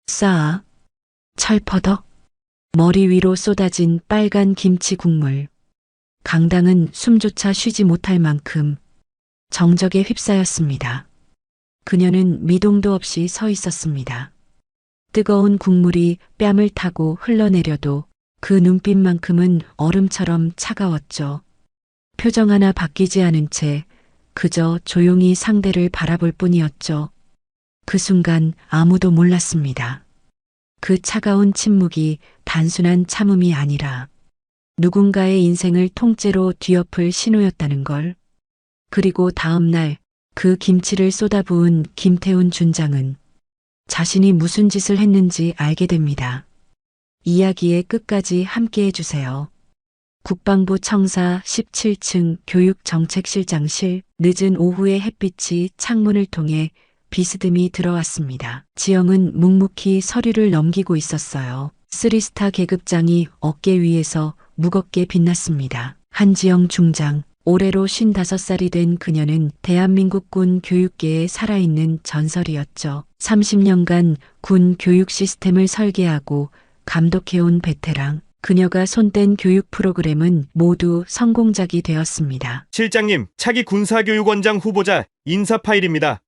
싸, 철퍼덕, 머리 위로 쏟아진 빨간 김치 국물. 강당은 숨조차 쉬지 못할 만큼 정적에 휩싸였습니다. 그녀는 미동도 없이 서 있었습니다. 뜨거운 국물이 뺨을 타고 흘러내려도 그 눈빛만큼은 얼음처럼 차가웠죠. 표정 하나 바뀌지 않은 채 그저 조용히 상대를 바라볼 뿐이었죠. 그 순간 아무도 몰랐습니다. 그 차가운 침묵이 단순한 참음이 아니라 누군가의 인생을 통째로 뒤엎을 신호였다는 걸. 그리고 다음 날 그 김치를 쏟아부은 김태훈 준장은 자신이 무슨 짓을 했는지 알게 됩니다. 이야기의 끝까지 함께 해주세요. 국방부 청사 17층 교육정책실장실. 늦은 오후의 햇빛이 창문을 통해 비스듬히 들어왔습니다. 지영은 묵묵히 서류를 넘기고 있었어요. 3스타 계급장이 어깨 위에서 무겁게 빛났습니다. 한지영 중장. 올해로 55살이 된 그녀는 대한민국 군 교육계에 살아있는 전설이었죠. 30년간 군 교육 시스템을 설계하고 감독해온 베테랑. 그녀가 손댄 교육 프로그램은 모두 성공작이 되었습니다. 실장님, 차기 군사교육원장 후보자 인사 파일입니다.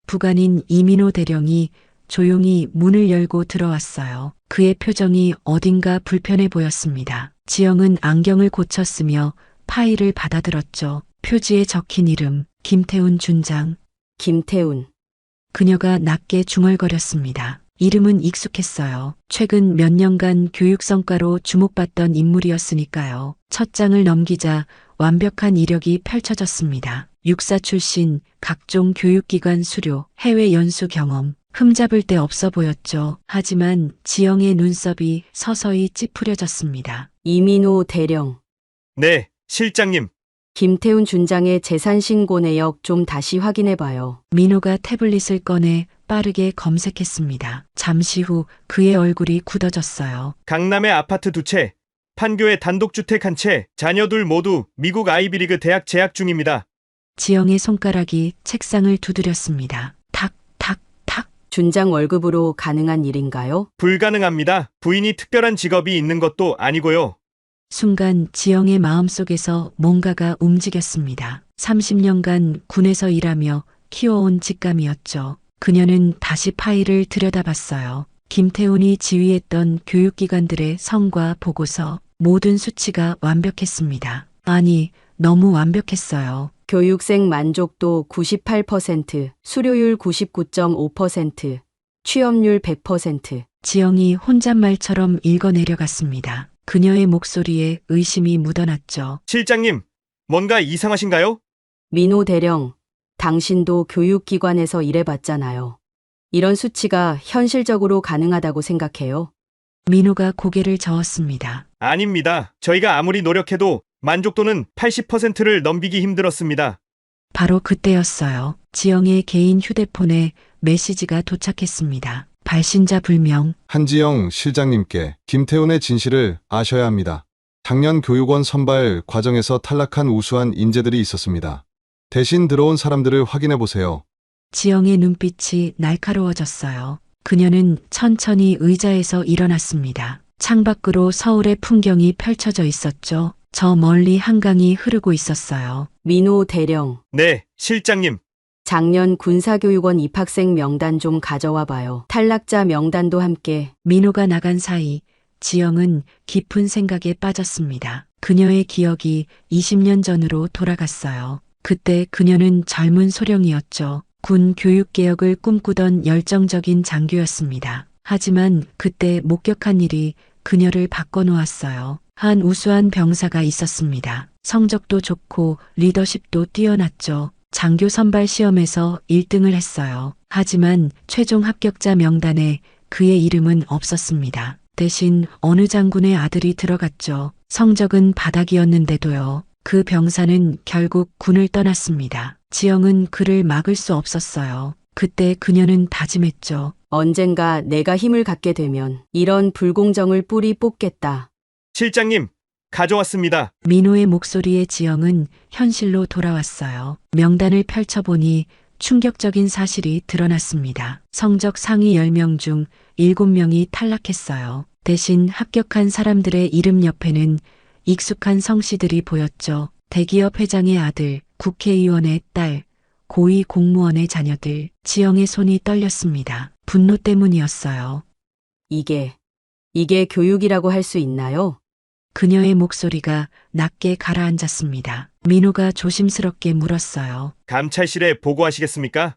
부관인 이민호 대령이 조용히 문을 열고 들어왔어요. 그의 표정이 어딘가 불편해 보였습니다. 지영은 안경을 고쳤으며 파일을 받아들었죠. 표지에 적힌 이름, 김태훈 준장. 김태훈. 그녀가 낮게 중얼거렸습니다. 이름은 익숙했어요. 최근 몇 년간 교육 성과로 주목받던 인물이었으니까요. 첫 장을 넘기자 완벽한 이력이 펼쳐졌습니다. 육사 출신, 각종 교육기관 수료, 해외 연수 경험. 흠잡을 데 없어 보였죠. 하지만 지영의 눈썹이 서서히 찌푸려졌습니다. 이민호 대령. 네, 실장님. 김태훈 준장의 재산 신고 내역 좀 다시 확인해봐요. 민호가 태블릿을 꺼내 빠르게 검색했습니다. 잠시 후 그의 얼굴이 굳어졌어요. 강남의 아파트 2채, 판교의 단독주택 1채, 자녀 둘 모두 미국 아이비리그 대학 재학 중입니다. 지영의 손가락이 책상을 두드렸습니다. 탁, 탁, 탁. 준장 월급으로 가능한 일인가요? 불가능합니다. 부인이 특별한 직업이 있는 것도 아니고요. 순간 지영의 마음속에서 뭔가가 움직였습니다. 30년간 군에서 일하며 키워온 직감이었죠. 그녀는 다시 파일을 들여다봤어요. 김태훈이 지휘했던 교육기관들의 성과 보고서, 모든 수치가 완벽했습니다. 아니, 너무 완벽했어요. 교육생 만족도 98%, 수료율 99.5%, 취업률 100%. 지영이 혼잣말처럼 읽어내려갔습니다. 그녀의 목소리에 의심이 묻어났죠. 실장님, 뭔가 이상하신가요? 민호 대령, 당신도 교육기관에서 일해봤잖아요. 이런 수치가 현실적으로 가능하다고 생각해요? 민호가 고개를 저었습니다. 아닙니다. 저희가 아무리 노력해도 만족도는 80%를 넘기기 힘들었습니다. 바로 그때였어요. 지영의 개인 휴대폰에 메시지가 도착했습니다. 발신자 불명. 한지영 실장님께 김태훈의 진실을 아셔야 합니다. 작년 교육원 선발 과정에서 탈락한 우수한 인재들이 있었습니다. 대신 들어온 사람들을 확인해 보세요. 지영의 눈빛이 날카로워졌어요. 그녀는 천천히 의자에서 일어났습니다. 창밖으로 서울의 풍경이 펼쳐져 있었죠. 저 멀리 한강이 흐르고 있었어요. 민호 대령, 네, 실장님. 작년 군사교육원 입학생 명단 좀 가져와 봐요. 탈락자 명단도 함께. 민호가 나간 사이 지영은 깊은 생각에 빠졌습니다. 그녀의 기억이 20년 전으로 돌아갔어요. 그때 그녀는 젊은 소령이었죠. 군 교육개혁을 꿈꾸던 열정적인 장교였습니다. 하지만 그때 목격한 일이 그녀를 바꿔놓았어요. 한 우수한 병사가 있었습니다. 성적도 좋고 리더십도 뛰어났죠. 장교 선발 시험에서 1등을 했어요. 하지만 최종 합격자 명단에 그의 이름은 없었습니다. 대신 어느 장군의 아들이 들어갔죠. 성적은 바닥이었는데도요. 그 병사는 결국 군을 떠났습니다. 지영은 그를 막을 수 없었어요. 그때 그녀는 다짐했죠. 언젠가 내가 힘을 갖게 되면 이런 불공정을 뿌리 뽑겠다. 실장님, 가져왔습니다. 민호의 목소리에 지영은 현실로 돌아왔어요. 명단을 펼쳐보니 충격적인 사실이 드러났습니다. 성적 상위 10명 중 7명이 탈락했어요. 대신 합격한 사람들의 이름 옆에는 익숙한 성씨들이 보였죠. 대기업 회장의 아들, 국회의원의 딸, 고위 공무원의 자녀들. 지영의 손이 떨렸습니다. 분노 때문이었어요. 이게 교육이라고 할 수 있나요? 그녀의 목소리가 낮게 가라앉았습니다. 민호가 조심스럽게 물었어요. 감찰실에 보고하시겠습니까?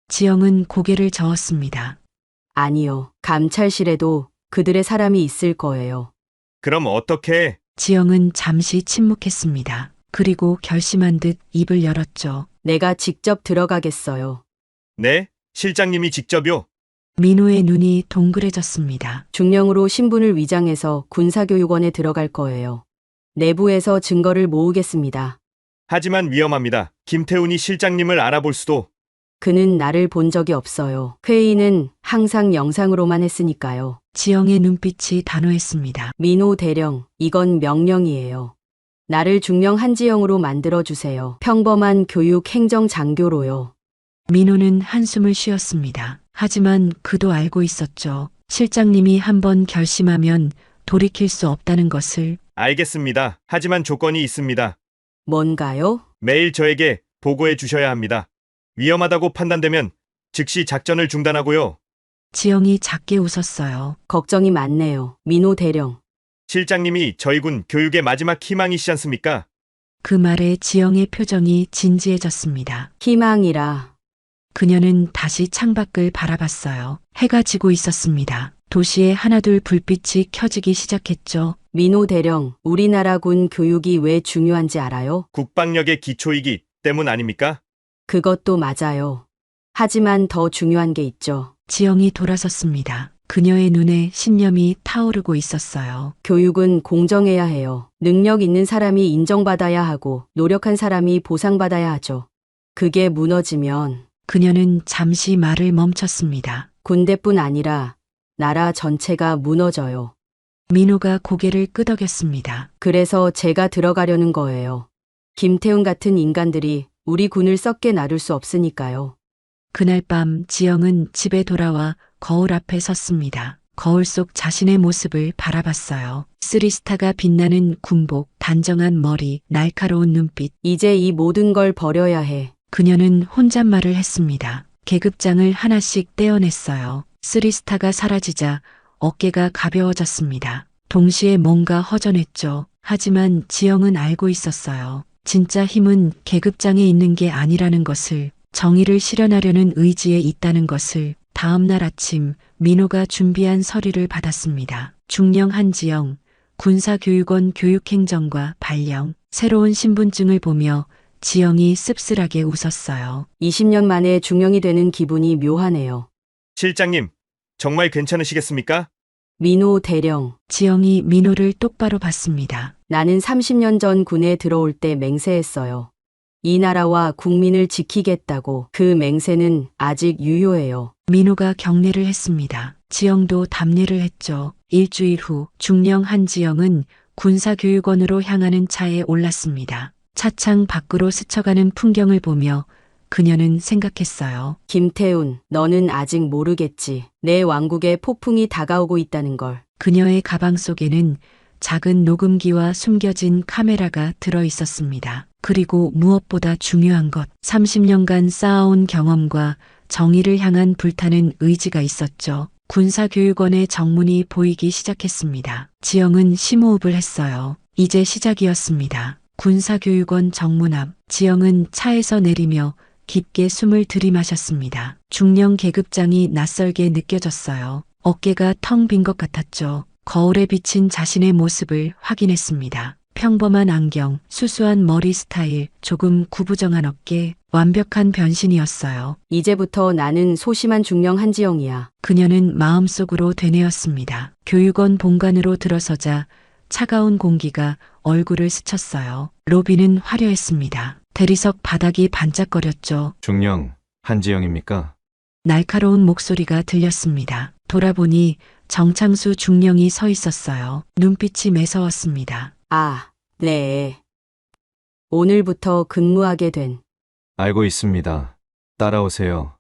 지영은 고개를 저었습니다. 아니요. 감찰실에도 그들의 사람이 있을 거예요. 그럼 어떻게? 지영은 잠시 침묵했습니다. 그리고 결심한 듯 입을 열었죠. 내가 직접 들어가겠어요. 네? 실장님이 직접요? 민호의 눈이 동그래졌습니다. 중령으로 신분을 위장해서 군사교육원에 들어갈 거예요. 내부에서 증거를 모으겠습니다. 하지만 위험합니다. 김태훈이 실장님을 알아볼 수도. 그는 나를 본 적이 없어요. 회의는 항상 영상으로만 했으니까요. 지영의 눈빛이 단호했습니다. 민호 대령, 이건 명령이에요. 나를 중령 한지영으로 만들어주세요. 평범한 교육 행정 장교로요. 민호는 한숨을 쉬었습니다. 하지만 그도 알고 있었죠. 실장님이 한번 결심하면 돌이킬 수 없다는 것을. 알겠습니다. 하지만 조건이 있습니다. 뭔가요? 매일 저에게 보고해 주셔야 합니다. 위험하다고 판단되면 즉시 작전을 중단하고요. 지영이 작게 웃었어요. 걱정이 많네요. 민호 대령. 실장님이 저희 군 교육의 마지막 희망이시지 않습니까? 그 말에 지영의 표정이 진지해졌습니다. 희망이라. 그녀는 다시 창밖을 바라봤어요. 해가 지고 있었습니다. 도시에 하나둘 불빛이 켜지기 시작했죠. 민호 대령, 우리나라 군 교육이 왜 중요한지 알아요? 국방력의 기초이기 때문 아닙니까? 그것도 맞아요. 하지만 더 중요한 게 있죠. 지영이 돌아섰습니다. 그녀의 눈에 신념이 타오르고 있었어요. 교육은 공정해야 해요. 능력 있는 사람이 인정받아야 하고 노력한 사람이 보상받아야 하죠. 그게 무너지면 그녀는 잠시 말을 멈췄습니다. 군대뿐 아니라 나라 전체가 무너져요. 민호가 고개를 끄덕였습니다. 그래서 제가 들어가려는 거예요. 김태훈 같은 인간들이 우리 군을 썩게 놔둘 수 없으니까요. 그날 밤 지영은 집에 돌아와 거울 앞에 섰습니다. 거울 속 자신의 모습을 바라봤어요. 쓰리스타가 빛나는 군복, 단정한 머리, 날카로운 눈빛. 이제 이 모든 걸 버려야 해. 그녀는 혼잣말을 했습니다. 계급장을 하나씩 떼어냈어요. 쓰리스타가 사라지자 어깨가 가벼워졌습니다. 동시에 뭔가 허전했죠. 하지만 지영은 알고 있었어요. 진짜 힘은 계급장에 있는 게 아니라는 것을, 정의를 실현하려는 의지에 있다는 것을. 다음 날 아침 민호가 준비한 서류를 받았습니다. 중령 한지영, 군사교육원 교육행정과 발령. 새로운 신분증을 보며 지영이 씁쓸하게 웃었어요. 20년 만에 중령이 되는 기분이 묘하네요. 실장님, 정말 괜찮으시겠습니까? 민호 대령. 지영이 민호를 똑바로 봤습니다. 나는 30년 전 군에 들어올 때 맹세했어요. 이 나라와 국민을 지키겠다고. 그 맹세는 아직 유효해요. 민호가 경례를 했습니다. 지영도 답례를 했죠. 일주일 후 중령 한지영은 군사교육원으로 향하는 차에 올랐습니다. 차창 밖으로 스쳐가는 풍경을 보며 그녀는 생각했어요. 김태훈, 너는 아직 모르겠지. 내 왕국에 폭풍이 다가오고 있다는 걸. 그녀의 가방 속에는 작은 녹음기와 숨겨진 카메라가 들어 있었습니다. 그리고 무엇보다 중요한 것, 30년간 쌓아온 경험과 정의를 향한 불타는 의지가 있었죠. 군사교육원의 정문이 보이기 시작했습니다. 지영은 심호흡을 했어요. 이제 시작이었습니다. 군사교육원 정문 앞, 지영은 차에서 내리며 깊게 숨을 들이마셨습니다. 중령 계급장이 낯설게 느껴졌어요. 어깨가 텅 빈 것 같았죠. 거울에 비친 자신의 모습을 확인했습니다. 평범한 안경, 수수한 머리 스타일, 조금 구부정한 어깨, 완벽한 변신이었어요. 이제부터 나는 소심한 중령 한지영이야. 그녀는 마음속으로 되뇌었습니다. 교육원 본관으로 들어서자 차가운 공기가 얼굴을 스쳤어요. 로비는 화려했습니다. 대리석 바닥이 반짝거렸죠. 중령 한지영입니까? 날카로운 목소리가 들렸습니다. 돌아보니 정창수 중령이 서 있었어요. 눈빛이 매서웠습니다. 아, 네. 오늘부터 근무하게 된. 알고 있습니다. 따라오세요.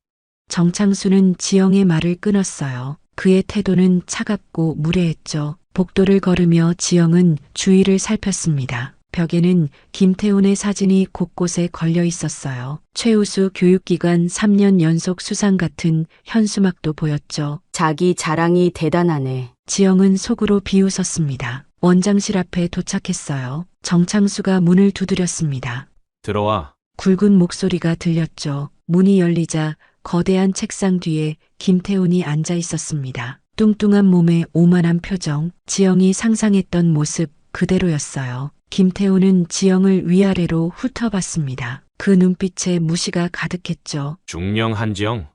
정창수는 지영의 말을 끊었어요. 그의 태도는 차갑고 무례했죠. 복도를 걸으며 지영은 주위를 살폈습니다. 벽에는 김태훈의 사진이 곳곳에 걸려 있었어요. 최우수 교육기관 3년 연속 수상 같은 현수막도 보였죠. 자기 자랑이 대단하네. 지영은 속으로 비웃었습니다. 원장실 앞에 도착했어요. 정창수가 문을 두드렸습니다. 들어와. 굵은 목소리가 들렸죠. 문이 열리자 거대한 책상 뒤에 김태훈이 앉아 있었습니다. 뚱뚱한 몸에 오만한 표정, 지영이 상상했던 모습 그대로였어요. 김태훈은 지영을 위아래로 훑어봤습니다. 그 눈빛에 무시가 가득했죠. 중령 한지영.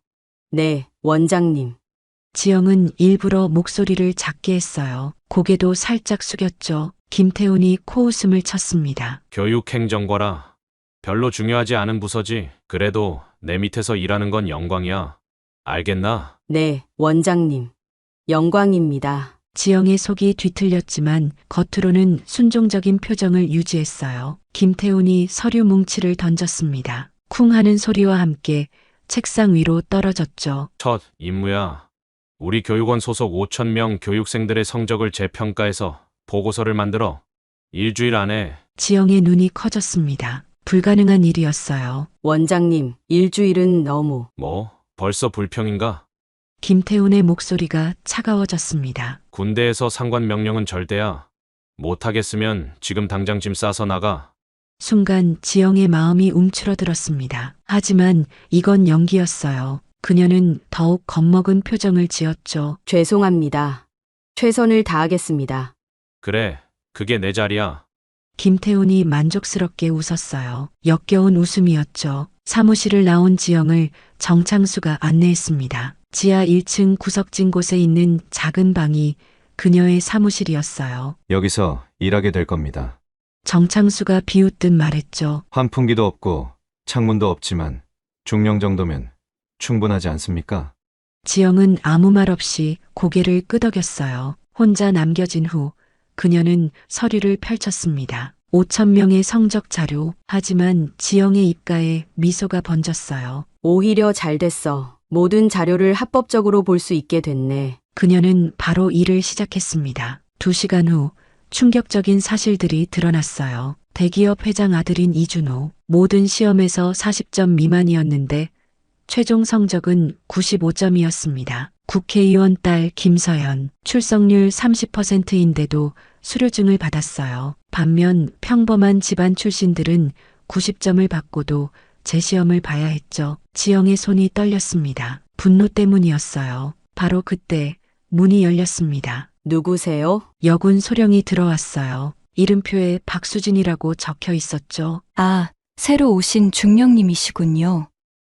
네, 원장님. 지영은 일부러 목소리를 작게 했어요. 고개도 살짝 숙였죠. 김태훈이 코웃음을 쳤습니다. 교육행정과라. 별로 중요하지 않은 부서지. 그래도 내 밑에서 일하는 건 영광이야. 알겠나? 네, 원장님. 영광입니다. 지영의 속이 뒤틀렸지만 겉으로는 순종적인 표정을 유지했어요. 김태훈이 서류 뭉치를 던졌습니다. 쿵 하는 소리와 함께 책상 위로 떨어졌죠. 첫 임무야. 우리 교육원 소속 5,000명 교육생들의 성적을 재평가해서 보고서를 만들어. 일주일 안에. 지영의 눈이 커졌습니다. 불가능한 일이었어요. 원장님, 일주일은 너무. 뭐? 벌써 불평인가? 김태훈의 목소리가 차가워졌습니다. 군대에서 상관 명령은 절대야. 못하겠으면 지금 당장 짐 싸서 나가. 순간 지영의 마음이 움츠러들었습니다. 하지만 이건 연기였어요. 그녀는 더욱 겁먹은 표정을 지었죠. 죄송합니다. 최선을 다하겠습니다. 그래, 그게 내 자리야. 김태훈이 만족스럽게 웃었어요. 역겨운 웃음이었죠. 사무실을 나온 지영을 정창수가 안내했습니다. 지하 1층 구석진 곳에 있는 작은 방이 그녀의 사무실이었어요. 여기서 일하게 될 겁니다. 정창수가 비웃듯 말했죠. 환풍기도 없고 창문도 없지만 중령 정도면 충분하지 않습니까? 지영은 아무 말 없이 고개를 끄덕였어요. 혼자 남겨진 후 그녀는 서류를 펼쳤습니다. 5,000명의 성적 자료. 하지만 지영의 입가에 미소가 번졌어요. 오히려 잘 됐어. 모든 자료를 합법적으로 볼 수 있게 됐네. 그녀는 바로 일을 시작했습니다. 2시간 후 충격적인 사실들이 드러났어요. 대기업 회장 아들인 이준호. 모든 시험에서 40점 미만이었는데 최종 성적은 95점이었습니다. 국회의원 딸 김서연. 출석률 30%인데도 수료증을 받았어요. 반면 평범한 집안 출신들은 90점을 받고도 재시험을 봐야 했죠. 지영의 손이 떨렸습니다. 분노 때문이었어요. 바로 그때 문이 열렸습니다. 누구세요? 여군 소령이 들어왔어요. 이름표에 박수진이라고 적혀 있었죠. 아, 새로 오신 중령님이시군요.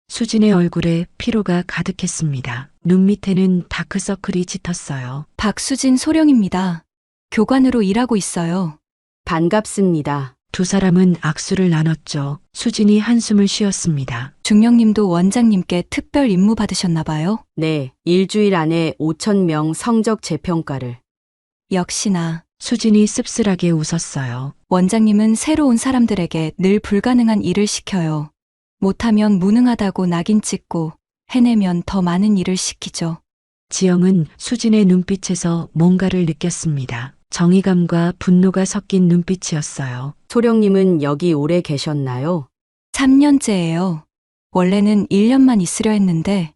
수진의 얼굴에 피로가 가득했습니다. 눈 밑에는 다크서클이 짙었어요. 박수진 소령입니다. 교관으로 일하고 있어요. 반갑습니다. 두 사람은 악수를 나눴죠. 수진이 한숨을 쉬었습니다. 중령님도 원장님께 특별 임무 받으셨나 봐요. 네, 일주일 안에 5,000명 성적 재평가를. 역시나 수진이 씁쓸하게 웃었어요. 원장님은 새로운 사람들에게 늘 불가능한 일을 시켜요. 못하면 무능하다고 낙인 찍고 해내면 더 많은 일을 시키죠. 지영은 수진의 눈빛에서 뭔가를 느꼈습니다. 정의감과 분노가 섞인 눈빛이었어요. 소령님은 여기 오래 계셨나요? 3년째예요. 원래는 1년만 있으려 했는데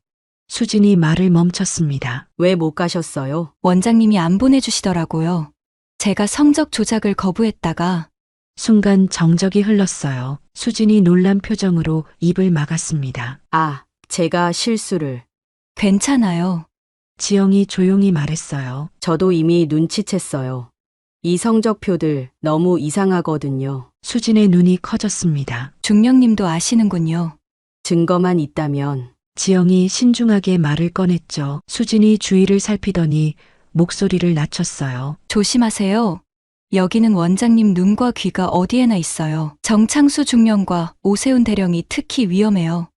수진이 말을 멈췄습니다. 왜 못 가셨어요? 원장님이 안 보내주시더라고요. 제가 성적 조작을 거부했다가 순간 정적이 흘렀어요. 수진이 놀란 표정으로 입을 막았습니다. 아, 제가 실수를. 괜찮아요. 지영이 조용히 말했어요. 저도 이미 눈치챘어요. 이 성적표들 너무 이상하거든요. 수진의 눈이 커졌습니다. 중령님도 아시는군요. 증거만 있다면. 지영이 신중하게 말을 꺼냈죠. 수진이 주위를 살피더니 목소리를 낮췄어요. 조심하세요. 여기는 원장님 눈과 귀가 어디에나 있어요. 정창수 중령과 오세훈 대령이 특히 위험해요.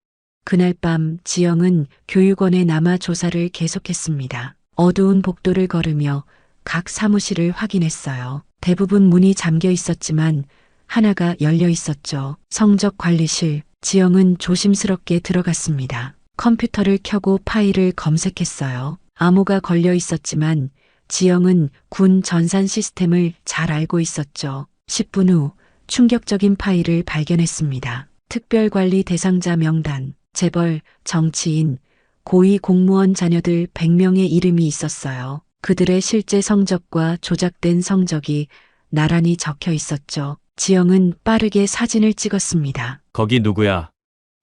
그날 밤 지영은 교육원에 남아 조사를 계속했습니다. 어두운 복도를 걸으며 각 사무실을 확인했어요. 대부분 문이 잠겨 있었지만 하나가 열려 있었죠. 성적관리실. 지영은 조심스럽게 들어갔습니다. 컴퓨터를 켜고 파일을 검색했어요. 암호가 걸려 있었지만 지영은 군 전산 시스템을 잘 알고 있었죠. 10분 후 충격적인 파일을 발견했습니다. 특별관리 대상자 명단, 재벌, 정치인, 고위 공무원 자녀들 100명의 이름이 있었어요. 그들의 실제 성적과 조작된 성적이 나란히 적혀 있었죠. 지영은 빠르게 사진을 찍었습니다. 거기 누구야?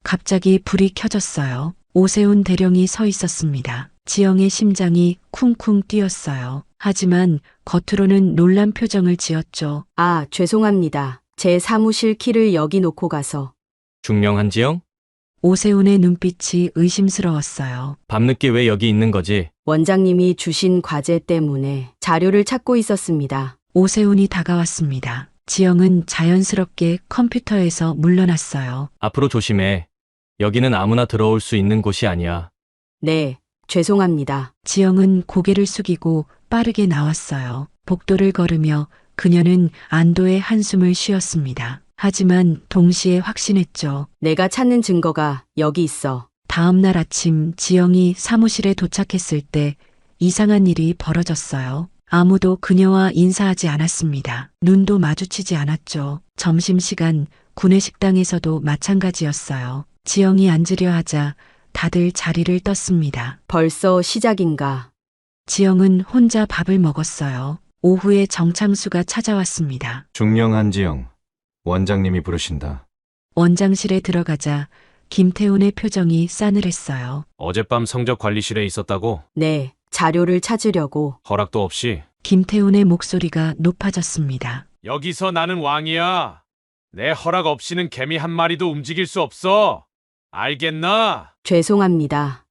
갑자기 불이 켜졌어요. 오세훈 대령이 서 있었습니다. 지영의 심장이 쿵쿵 뛰었어요. 하지만 겉으로는 놀란 표정을 지었죠. 아, 죄송합니다. 제 사무실 키를 여기 놓고 가서. 중령 한지영? 오세훈의 눈빛이 의심스러웠어요. 밤늦게 왜 여기 있는 거지? 원장님이 주신 과제 때문에 자료를 찾고 있었습니다. 오세훈이 다가왔습니다. 지영은 자연스럽게 컴퓨터에서 물러났어요. 앞으로 조심해. 여기는 아무나 들어올 수 있는 곳이 아니야. 네, 죄송합니다. 지영은 고개를 숙이고 빠르게 나왔어요. 복도를 걸으며 그녀는 안도의 한숨을 쉬었습니다. 하지만 동시에 확신했죠. 내가 찾는 증거가 여기 있어. 다음 날 아침 지영이 사무실에 도착했을 때 이상한 일이 벌어졌어요. 아무도 그녀와 인사하지 않았습니다. 눈도 마주치지 않았죠. 점심시간 구내식당에서도 마찬가지였어요. 지영이 앉으려 하자 다들 자리를 떴습니다. 벌써 시작인가? 지영은 혼자 밥을 먹었어요. 오후에 정창수가 찾아왔습니다. 중령 한지영, 원장님이 부르신다. 원장실에 들어가자 김태훈의 표정이 싸늘했어요. 어젯밤 성적 관리실에 있었다고? 네, 자료를 찾으려고. 허락도 없이? 김태훈의 목소리가 높아졌습니다. 여기서 나는 왕이야. 내 허락 없이는 개미 한 마리도 움직일 수 없어. 알겠나? 죄송합니다.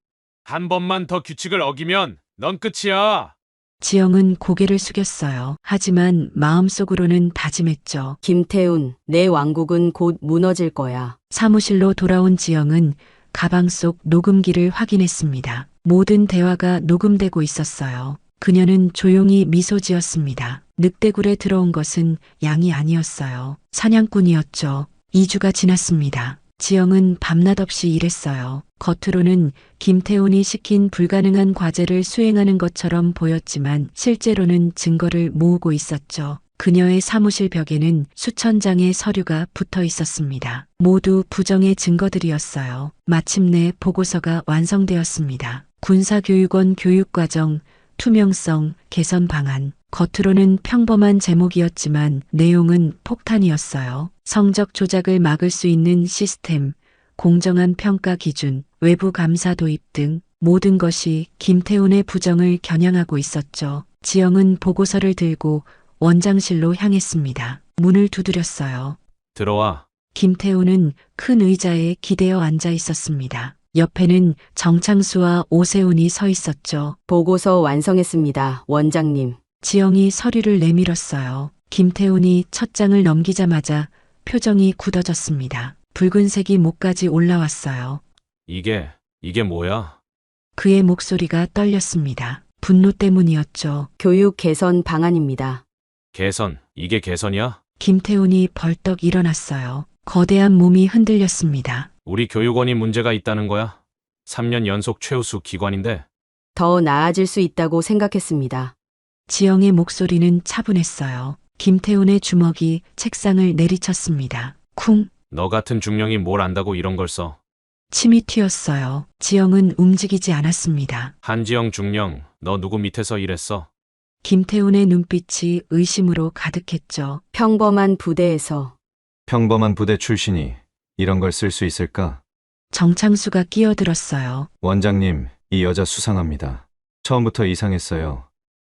한 번만 더 규칙을 어기면 넌 끝이야. 지영은 고개를 숙였어요. 하지만 마음속으로는 다짐했죠. 김태훈, 내 왕국은 곧 무너질 거야. 사무실로 돌아온 지영은 가방 속 녹음기를 확인했습니다. 모든 대화가 녹음되고 있었어요. 그녀는 조용히 미소 지었습니다. 늑대굴에 들어온 것은 양이 아니었어요. 사냥꾼이었죠. 2주가 지났습니다. 지영은 밤낮 없이 일했어요. 겉으로는 김태훈이 시킨 불가능한 과제를 수행하는 것처럼 보였지만 실제로는 증거를 모으고 있었죠. 그녀의 사무실 벽에는 수천 장의 서류가 붙어 있었습니다. 모두 부정의 증거들이었어요. 마침내 보고서가 완성되었습니다. 군사교육원 교육과정, 투명성, 개선 방안. 겉으로는 평범한 제목이었지만 내용은 폭탄이었어요. 성적 조작을 막을 수 있는 시스템, 공정한 평가 기준, 외부 감사 도입 등 모든 것이 김태훈의 부정을 겨냥하고 있었죠. 지영은 보고서를 들고 원장실로 향했습니다. 문을 두드렸어요. 들어와. 김태훈은 큰 의자에 기대어 앉아 있었습니다. 옆에는 정창수와 오세훈이 서 있었죠. 보고서 완성했습니다, 원장님. 지영이 서류를 내밀었어요. 김태훈이 첫 장을 넘기자마자 표정이 굳어졌습니다. 붉은색이 목까지 올라왔어요. 이게 뭐야? 그의 목소리가 떨렸습니다. 분노 때문이었죠. 교육 개선 방안입니다. 개선, 이게 개선이야? 김태훈이 벌떡 일어났어요. 거대한 몸이 흔들렸습니다. 우리 교육원이 문제가 있다는 거야? 3년 연속 최우수 기관인데. 더 나아질 수 있다고 생각했습니다. 지영의 목소리는 차분했어요. 김태훈의 주먹이 책상을 내리쳤습니다. 쿵! 너 같은 중령이 뭘 안다고 이런 걸 써. 침이 튀었어요. 지영은 움직이지 않았습니다. 한지영 중령, 너 누구 밑에서 일했어? 김태훈의 눈빛이 의심으로 가득했죠. 평범한 부대에서. 평범한 부대 출신이 이런 걸 쓸 수 있을까? 정창수가 끼어들었어요. 원장님, 이 여자 수상합니다. 처음부터 이상했어요.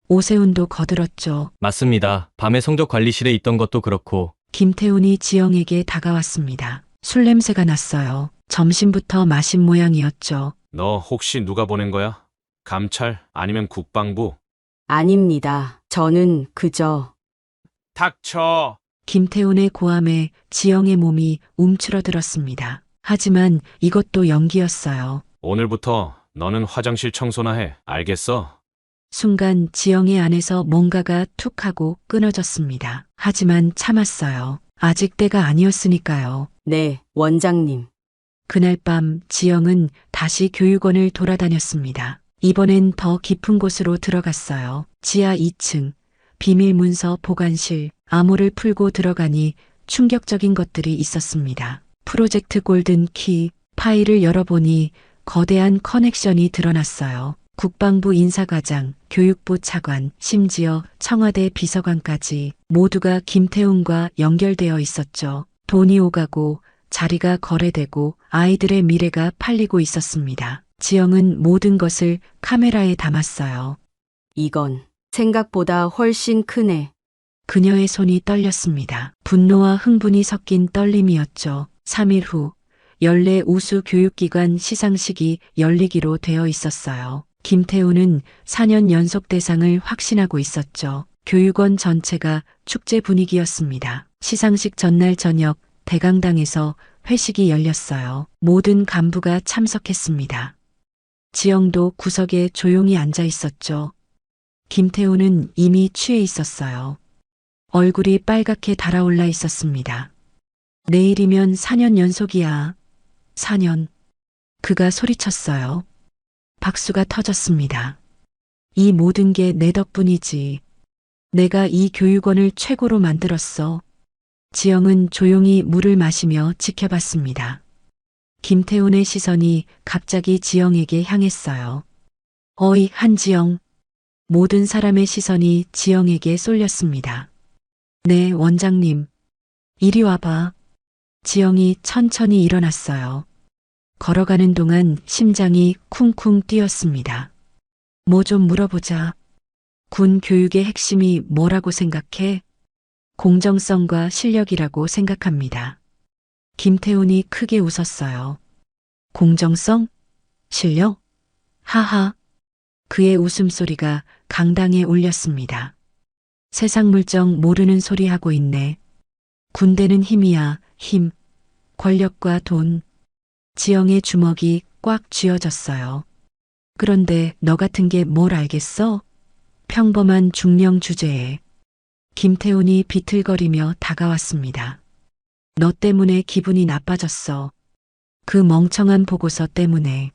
오세훈도 거들었죠. 맞습니다. 밤에 성적 관리실에 있던 것도 그렇고. 김태훈이 지영에게 다가왔습니다. 술 냄새가 났어요. 점심부터 마신 모양이었죠. 너 혹시 누가 보낸 거야? 감찰 아니면 국방부? 아닙니다. 저는 그저. 닥쳐. 김태훈의 고함에 지영의 몸이 움츠러들었습니다. 하지만 이것도 연기였어요. 오늘부터 너는 화장실 청소나 해. 알겠어? 순간 지영의 안에서 뭔가가 툭 하고 끊어졌습니다. 하지만 참았어요. 아직 때가 아니었으니까요. 네, 원장님. 그날 밤 지영은 다시 교육원을 돌아다녔습니다. 이번엔 더 깊은 곳으로 들어갔어요. 지하 2층, 비밀 문서 보관실, 암호를 풀고 들어가니 충격적인 것들이 있었습니다. 프로젝트 골든 키, 파일을 열어보니 거대한 커넥션이 드러났어요. 국방부 인사과장, 교육부 차관, 심지어 청와대 비서관까지 모두가 김태훈과 연결되어 있었죠. 돈이 오가고 자리가 거래되고 아이들의 미래가 팔리고 있었습니다. 지영은 모든 것을 카메라에 담았어요. 이건 생각보다 훨씬 크네. 그녀의 손이 떨렸습니다. 분노와 흥분이 섞인 떨림이었죠. 3일 후 연례 우수 교육기관 시상식이 열리기로 되어 있었어요. 김태우는 4년 연속 대상을 확신하고 있었죠. 교육원 전체가 축제 분위기였습니다. 시상식 전날 저녁 대강당에서 회식이 열렸어요. 모든 간부가 참석했습니다. 지영도 구석에 조용히 앉아 있었죠. 김태우는 이미 취해 있었어요. 얼굴이 빨갛게 달아올라 있었습니다. 내일이면 4년 연속이야. 4년. 그가 소리쳤어요. 박수가 터졌습니다. 이 모든 게 내 덕분이지. 내가 이 교육원을 최고로 만들었어. 지영은 조용히 물을 마시며 지켜봤습니다. 김태훈의 시선이 갑자기 지영에게 향했어요. 어이, 한지영. 모든 사람의 시선이 지영에게 쏠렸습니다. 네, 원장님. 이리 와봐. 지영이 천천히 일어났어요. 걸어가는 동안 심장이 쿵쿵 뛰었습니다. 뭐 좀 물어보자. 군 교육의 핵심이 뭐라고 생각해? 공정성과 실력이라고 생각합니다. 김태훈이 크게 웃었어요. 공정성? 실력? 하하. 그의 웃음소리가 강당에 울렸습니다. 세상 물정 모르는 소리 하고 있네. 군대는 힘이야, 힘. 권력과 돈. 지영의 주먹이 꽉 쥐어졌어요. 그런데 너 같은 게 뭘 알겠어? 평범한 중령 주제에. 김태훈이 비틀거리며 다가왔습니다. 너 때문에 기분이 나빠졌어. 그 멍청한 보고서 때문에.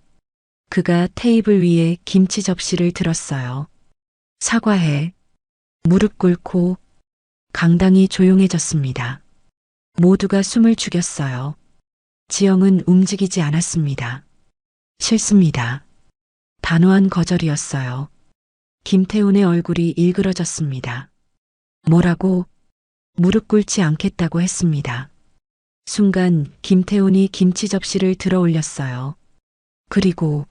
그가 테이블 위에 김치 접시를 들었어요. 사과해. 무릎 꿇고. 강당이 조용해졌습니다. 모두가 숨을 죽였어요. 지영은 움직이지 않았습니다. 싫습니다. 단호한 거절이었어요. 김태훈의 얼굴이 일그러졌습니다. 뭐라고? 무릎 꿇지 않겠다고 했습니다. 순간 김태훈이 김치 접시를 들어 올렸어요. 그리고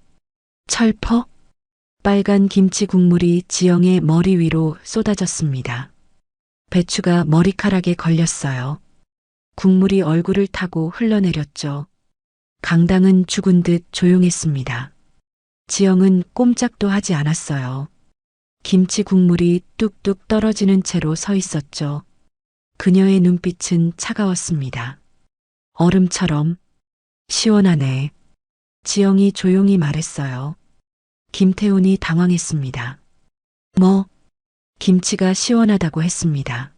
철퍽? 빨간 김치 국물이 지영의 머리 위로 쏟아졌습니다. 배추가 머리카락에 걸렸어요. 국물이 얼굴을 타고 흘러내렸죠. 강당은 죽은 듯 조용했습니다. 지영은 꼼짝도 하지 않았어요. 김치 국물이 뚝뚝 떨어지는 채로 서 있었죠. 그녀의 눈빛은 차가웠습니다. 얼음처럼. 시원하네. 지영이 조용히 말했어요. 김태훈이 당황했습니다. 뭐? 김치가 시원하다고 했습니다.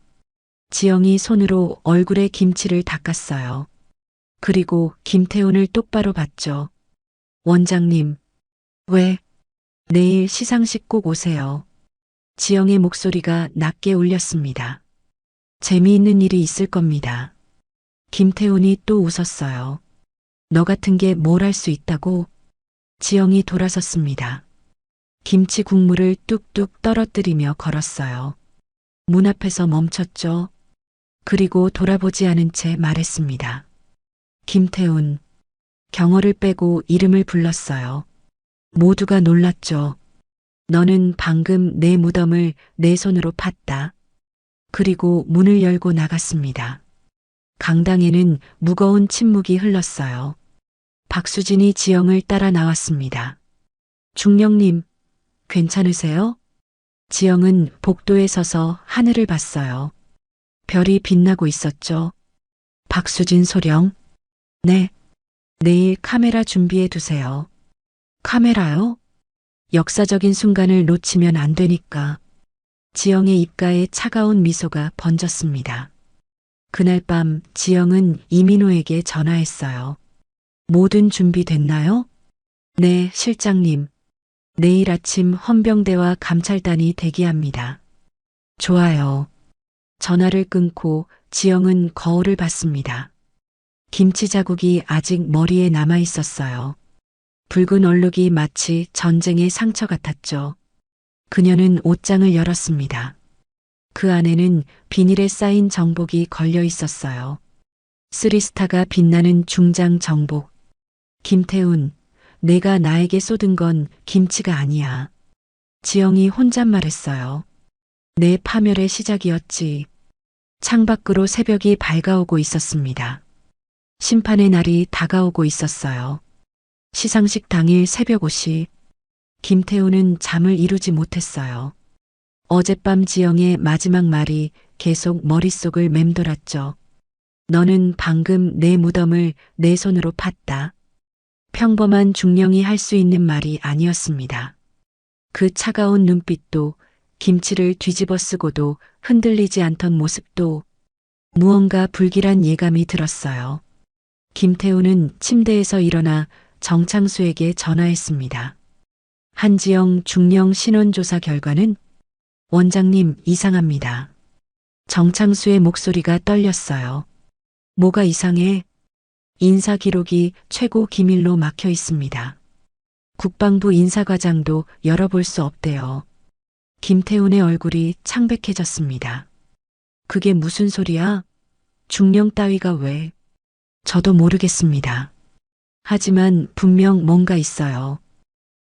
지영이 손으로 얼굴에 김치를 닦았어요. 그리고 김태훈을 똑바로 봤죠. 원장님, 왜? 내일 시상식 꼭 오세요. 지영의 목소리가 낮게 울렸습니다. 재미있는 일이 있을 겁니다. 김태훈이 또 웃었어요. 너 같은 게 뭘 할 수 있다고? 지영이 돌아섰습니다. 김치 국물을 뚝뚝 떨어뜨리며 걸었어요. 문 앞에서 멈췄죠. 그리고 돌아보지 않은 채 말했습니다. 김태훈. 경어를 빼고 이름을 불렀어요. 모두가 놀랐죠. 너는 방금 내 무덤을 내 손으로 팠다. 그리고 문을 열고 나갔습니다. 강당에는 무거운 침묵이 흘렀어요. 박수진이 지영을 따라 나왔습니다. 중령님, 괜찮으세요? 지영은 복도에 서서 하늘을 봤어요. 별이 빛나고 있었죠. 박수진 소령. 네. 내일 카메라 준비해 두세요. 카메라요? 역사적인 순간을 놓치면 안 되니까. 지영의 입가에 차가운 미소가 번졌습니다. 그날 밤 지영은 이민호에게 전화했어요. 모든 준비됐나요? 네, 실장님. 내일 아침 헌병대와 감찰단이 대기합니다. 좋아요. 전화를 끊고 지영은 거울을 봤습니다. 김치 자국이 아직 머리에 남아 있었어요. 붉은 얼룩이 마치 전쟁의 상처 같았죠. 그녀는 옷장을 열었습니다. 그 안에는 비닐에 쌓인 정복이 걸려 있었어요. 쓰리스타가 빛나는 중장 정복. 김태훈, 내가 나에게 쏟은 건 김치가 아니야. 지영이 혼잣말했어요. 내 파멸의 시작이었지. 창밖으로 새벽이 밝아오고 있었습니다. 심판의 날이 다가오고 있었어요. 시상식 당일 새벽 5시, 김태훈은 잠을 이루지 못했어요. 어젯밤 지영의 마지막 말이 계속 머릿속을 맴돌았죠. 너는 방금 내 무덤을 내 손으로 팠다. 평범한 중령이 할 수 있는 말이 아니었습니다. 그 차가운 눈빛도 김치를 뒤집어 쓰고도 흔들리지 않던 모습도 무언가 불길한 예감이 들었어요. 김태우는 침대에서 일어나 정창수에게 전화했습니다. 한지영 중령 신원조사 결과는 원장님 이상합니다. 정창수의 목소리가 떨렸어요. 뭐가 이상해? 인사 기록이 최고 기밀로 막혀 있습니다. 국방부 인사과장도 열어볼 수 없대요. 김태훈의 얼굴이 창백해졌습니다. 그게 무슨 소리야? 중령 따위가 왜? 저도 모르겠습니다. 하지만 분명 뭔가 있어요.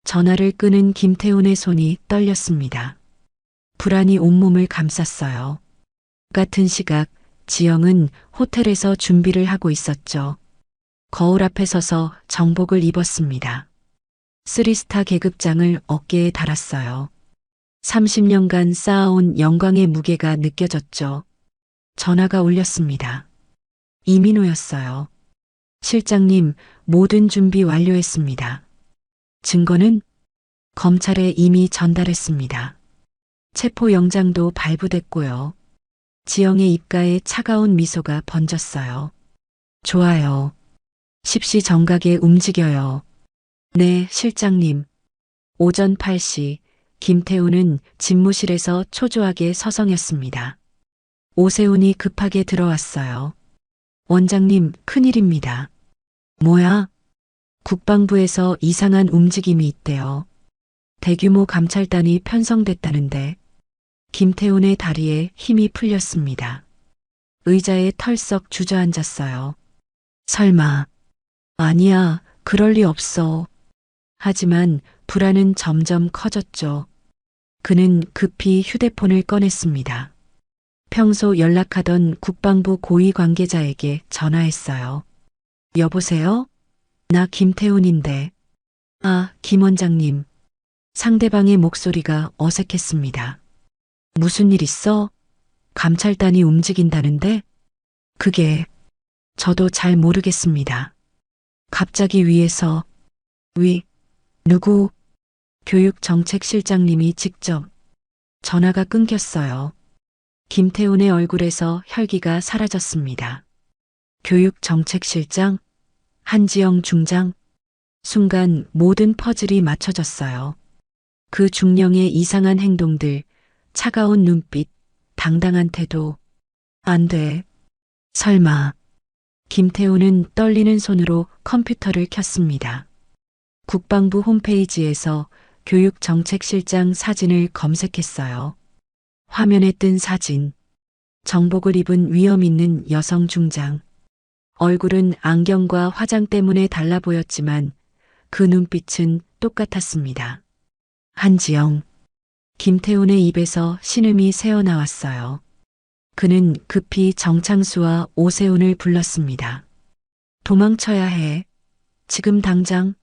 전화를 끄는 김태훈의 손이 떨렸습니다. 불안이 온몸을 감쌌어요. 같은 시각 지영은 호텔에서 준비를 하고 있었죠. 거울 앞에 서서 정복을 입었습니다. 쓰리스타 계급장을 어깨에 달았어요. 30년간 쌓아온 영광의 무게가 느껴졌죠. 전화가 울렸습니다. 이민호였어요. 실장님, 모든 준비 완료했습니다. 증거는 검찰에 이미 전달했습니다. 체포영장도 발부됐고요. 지영의 입가에 차가운 미소가 번졌어요. 좋아요. 십시정각에 움직여요. 네, 실장님. 오전 8시 김태훈은 집무실에서 초조하게 서성였습니다. 오세훈이 급하게 들어왔어요. 원장님, 큰일입니다. 뭐야? 국방부에서 이상한 움직임이 있대요. 대규모 감찰단이 편성됐다는데 김태훈의 다리에 힘이 풀렸습니다. 의자에 털썩 주저앉았어요. 설마. 아니야, 그럴 리 없어. 하지만 불안은 점점 커졌죠. 그는 급히 휴대폰을 꺼냈습니다. 평소 연락하던 국방부 고위 관계자에게 전화했어요. 여보세요? 나 김태훈인데. 아, 김 원장님. 상대방의 목소리가 어색했습니다. 무슨 일 있어? 감찰단이 움직인다는데? 그게 저도 잘 모르겠습니다. 갑자기 위에서 누구? 교육정책실장님이 직접. 전화가 끊겼어요. 김태훈의 얼굴에서 혈기가 사라졌습니다. 교육정책실장? 한지영 중장? 순간 모든 퍼즐이 맞춰졌어요. 그 중령의 이상한 행동들, 차가운 눈빛, 당당한 태도. 안 돼. 설마. 김태훈은 떨리는 손으로 컴퓨터를 켰습니다. 국방부 홈페이지에서 교육정책실장 사진을 검색했어요. 화면에 뜬 사진. 정복을 입은 위험 있는 여성 중장. 얼굴은 안경과 화장 때문에 달라 보였지만 그 눈빛은 똑같았습니다. 한지영. 김태훈의 입에서 신음이 새어나왔어요. 그는 급히 정창수와 오세훈을 불렀습니다. 도망쳐야 해. 지금 당장.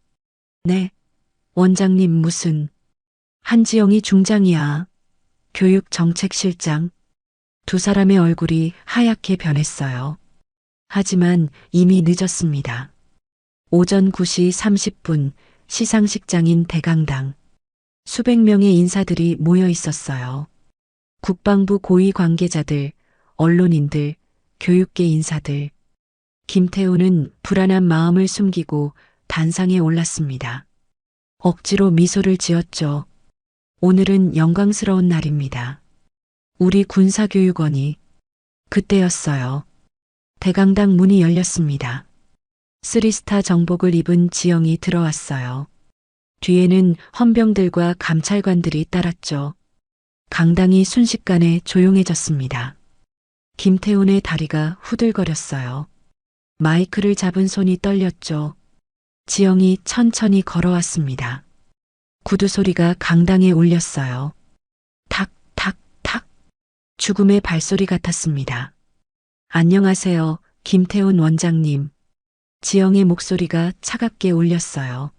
네. 원장님 무슨. 한지영이 중장이야. 교육정책실장. 두 사람의 얼굴이 하얗게 변했어요. 하지만 이미 늦었습니다. 오전 9시 30분 시상식장인 대강당. 수백 명의 인사들이 모여 있었어요. 국방부 고위 관계자들, 언론인들, 교육계 인사들. 김태우는 불안한 마음을 숨기고 단상에 올랐습니다. 억지로 미소를 지었죠. 오늘은 영광스러운 날입니다. 우리 군사교육원이. 그때였어요. 대강당 문이 열렸습니다. 3스타 정복을 입은 지영이 들어왔어요. 뒤에는 헌병들과 감찰관들이 따랐죠. 강당이 순식간에 조용해졌습니다. 김태훈의 다리가 후들거렸어요. 마이크를 잡은 손이 떨렸죠. 지영이 천천히 걸어왔습니다. 구두 소리가 강당에 울렸어요. 탁, 탁, 탁. 죽음의 발소리 같았습니다. 안녕하세요, 김태훈 원장님. 지영의 목소리가 차갑게 울렸어요.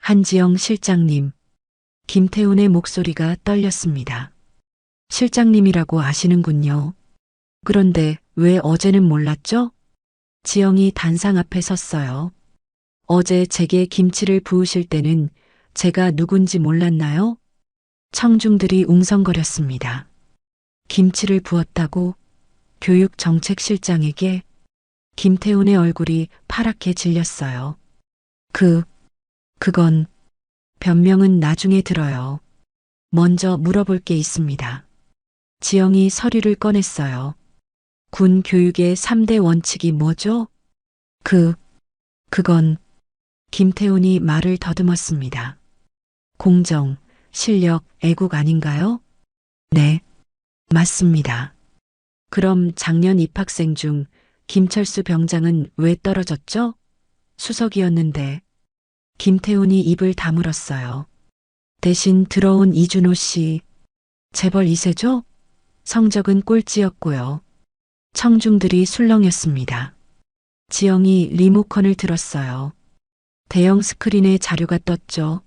한지영 실장님. 김태훈의 목소리가 떨렸습니다. 실장님이라고 아시는군요. 그런데 왜 어제는 몰랐죠? 지영이 단상 앞에 섰어요. 어제 제게 김치를 부으실 때는 제가 누군지 몰랐나요? 청중들이 웅성거렸습니다. 김치를 부었다고? 교육정책실장에게? 김태훈의 얼굴이 파랗게 질렸어요. 그건 변명은 나중에 들어요. 먼저 물어볼 게 있습니다. 지영이 서류를 꺼냈어요. 군 교육의 3대 원칙이 뭐죠? 그건 김태훈이 말을 더듬었습니다. 공정, 실력, 애국 아닌가요? 네, 맞습니다. 그럼 작년 입학생 중 김철수 병장은 왜 떨어졌죠? 수석이었는데. 김태훈이 입을 다물었어요. 대신 들어온 이준호 씨. 재벌 2세죠? 성적은 꼴찌였고요. 청중들이 술렁였습니다. 지영이 리모컨을 들었어요. 대형 스크린에 자료가 떴죠.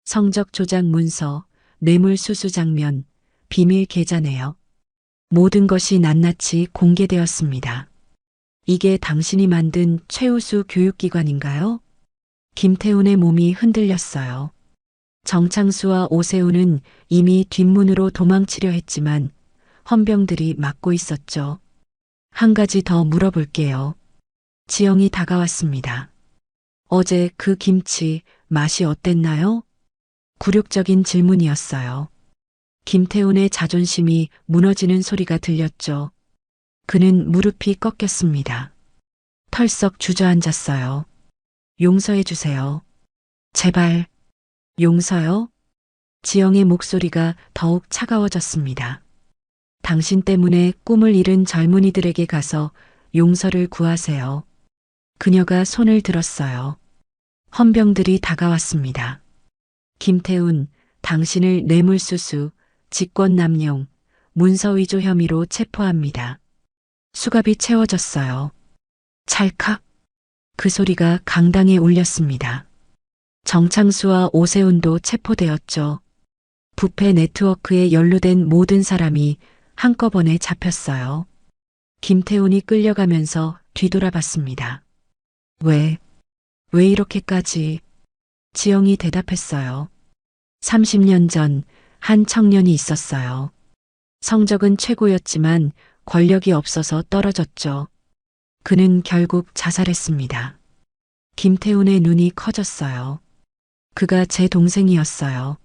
성적 조작 문서, 뇌물 수수 장면, 비밀 계좌 내역. 모든 것이 낱낱이 공개되었습니다. 이게 당신이 만든 최우수 교육기관인가요? 김태훈의 몸이 흔들렸어요. 정창수와 오세훈은 이미 뒷문으로 도망치려 했지만 헌병들이 막고 있었죠. 한 가지 더 물어볼게요. 지영이 다가왔습니다. 어제 그 김치 맛이 어땠나요? 굴욕적인 질문이었어요. 김태훈의 자존심이 무너지는 소리가 들렸죠. 그는 무릎이 꺾였습니다. 털썩 주저앉았어요. 용서해 주세요. 제발. 용서요? 지영의 목소리가 더욱 차가워졌습니다. 당신 때문에 꿈을 잃은 젊은이들에게 가서 용서를 구하세요. 그녀가 손을 들었어요. 헌병들이 다가왔습니다. 김태훈, 당신을 뇌물수수, 직권남용, 문서위조 혐의로 체포합니다. 수갑이 채워졌어요. 찰칵. 그 소리가 강당에 울렸습니다. 정창수와 오세훈도 체포되었죠. 부패 네트워크에 연루된 모든 사람이 한꺼번에 잡혔어요. 김태훈이 끌려가면서 뒤돌아봤습니다. 왜 이렇게까지? 지영이 대답했어요. 30년 전 한 청년이 있었어요. 성적은 최고였지만 권력이 없어서 떨어졌죠. 그는 결국 자살했습니다. 김태훈의 눈이 커졌어요. 그가 제 동생이었어요.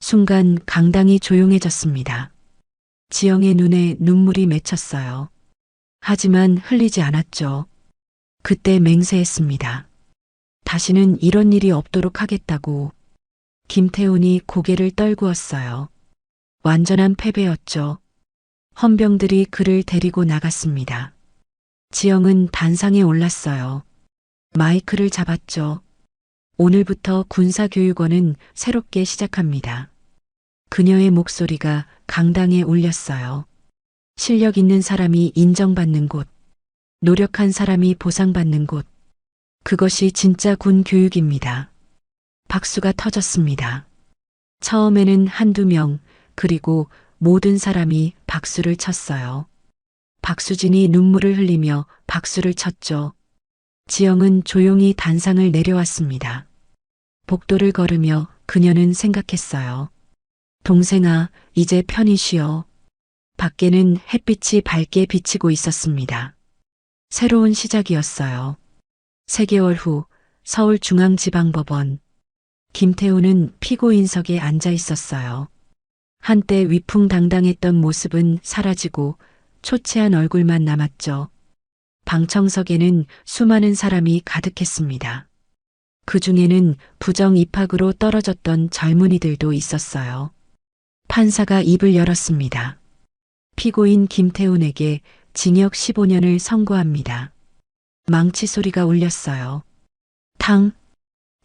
순간 강당이 조용해졌습니다. 지영의 눈에 눈물이 맺혔어요. 하지만 흘리지 않았죠. 그때 맹세했습니다. 다시는 이런 일이 없도록 하겠다고. 김태훈이 고개를 떨구었어요. 완전한 패배였죠. 헌병들이 그를 데리고 나갔습니다. 지영은 단상에 올랐어요. 마이크를 잡았죠. 오늘부터 군사교육원은 새롭게 시작합니다. 그녀의 목소리가 강당에 울렸어요. 실력 있는 사람이 인정받는 곳, 노력한 사람이 보상받는 곳. 그것이 진짜 군 교육입니다. 박수가 터졌습니다. 처음에는 한두 명, 그리고 모든 사람이 박수를 쳤어요. 박수진이 눈물을 흘리며 박수를 쳤죠. 지영은 조용히 단상을 내려왔습니다. 복도를 걸으며 그녀는 생각했어요. 동생아, 이제 편히 쉬어. 밖에는 햇빛이 밝게 비치고 있었습니다. 새로운 시작이었어요. 3개월 후 서울중앙지방법원. 김태우는 피고인석에 앉아 있었어요. 한때 위풍당당했던 모습은 사라지고 초췌한 얼굴만 남았죠. 방청석에는 수많은 사람이 가득했습니다. 그 중에는 부정 입학으로 떨어졌던 젊은이들도 있었어요. 판사가 입을 열었습니다. 피고인 김태훈에게 징역 15년을 선고합니다. 망치 소리가 울렸어요. 탕!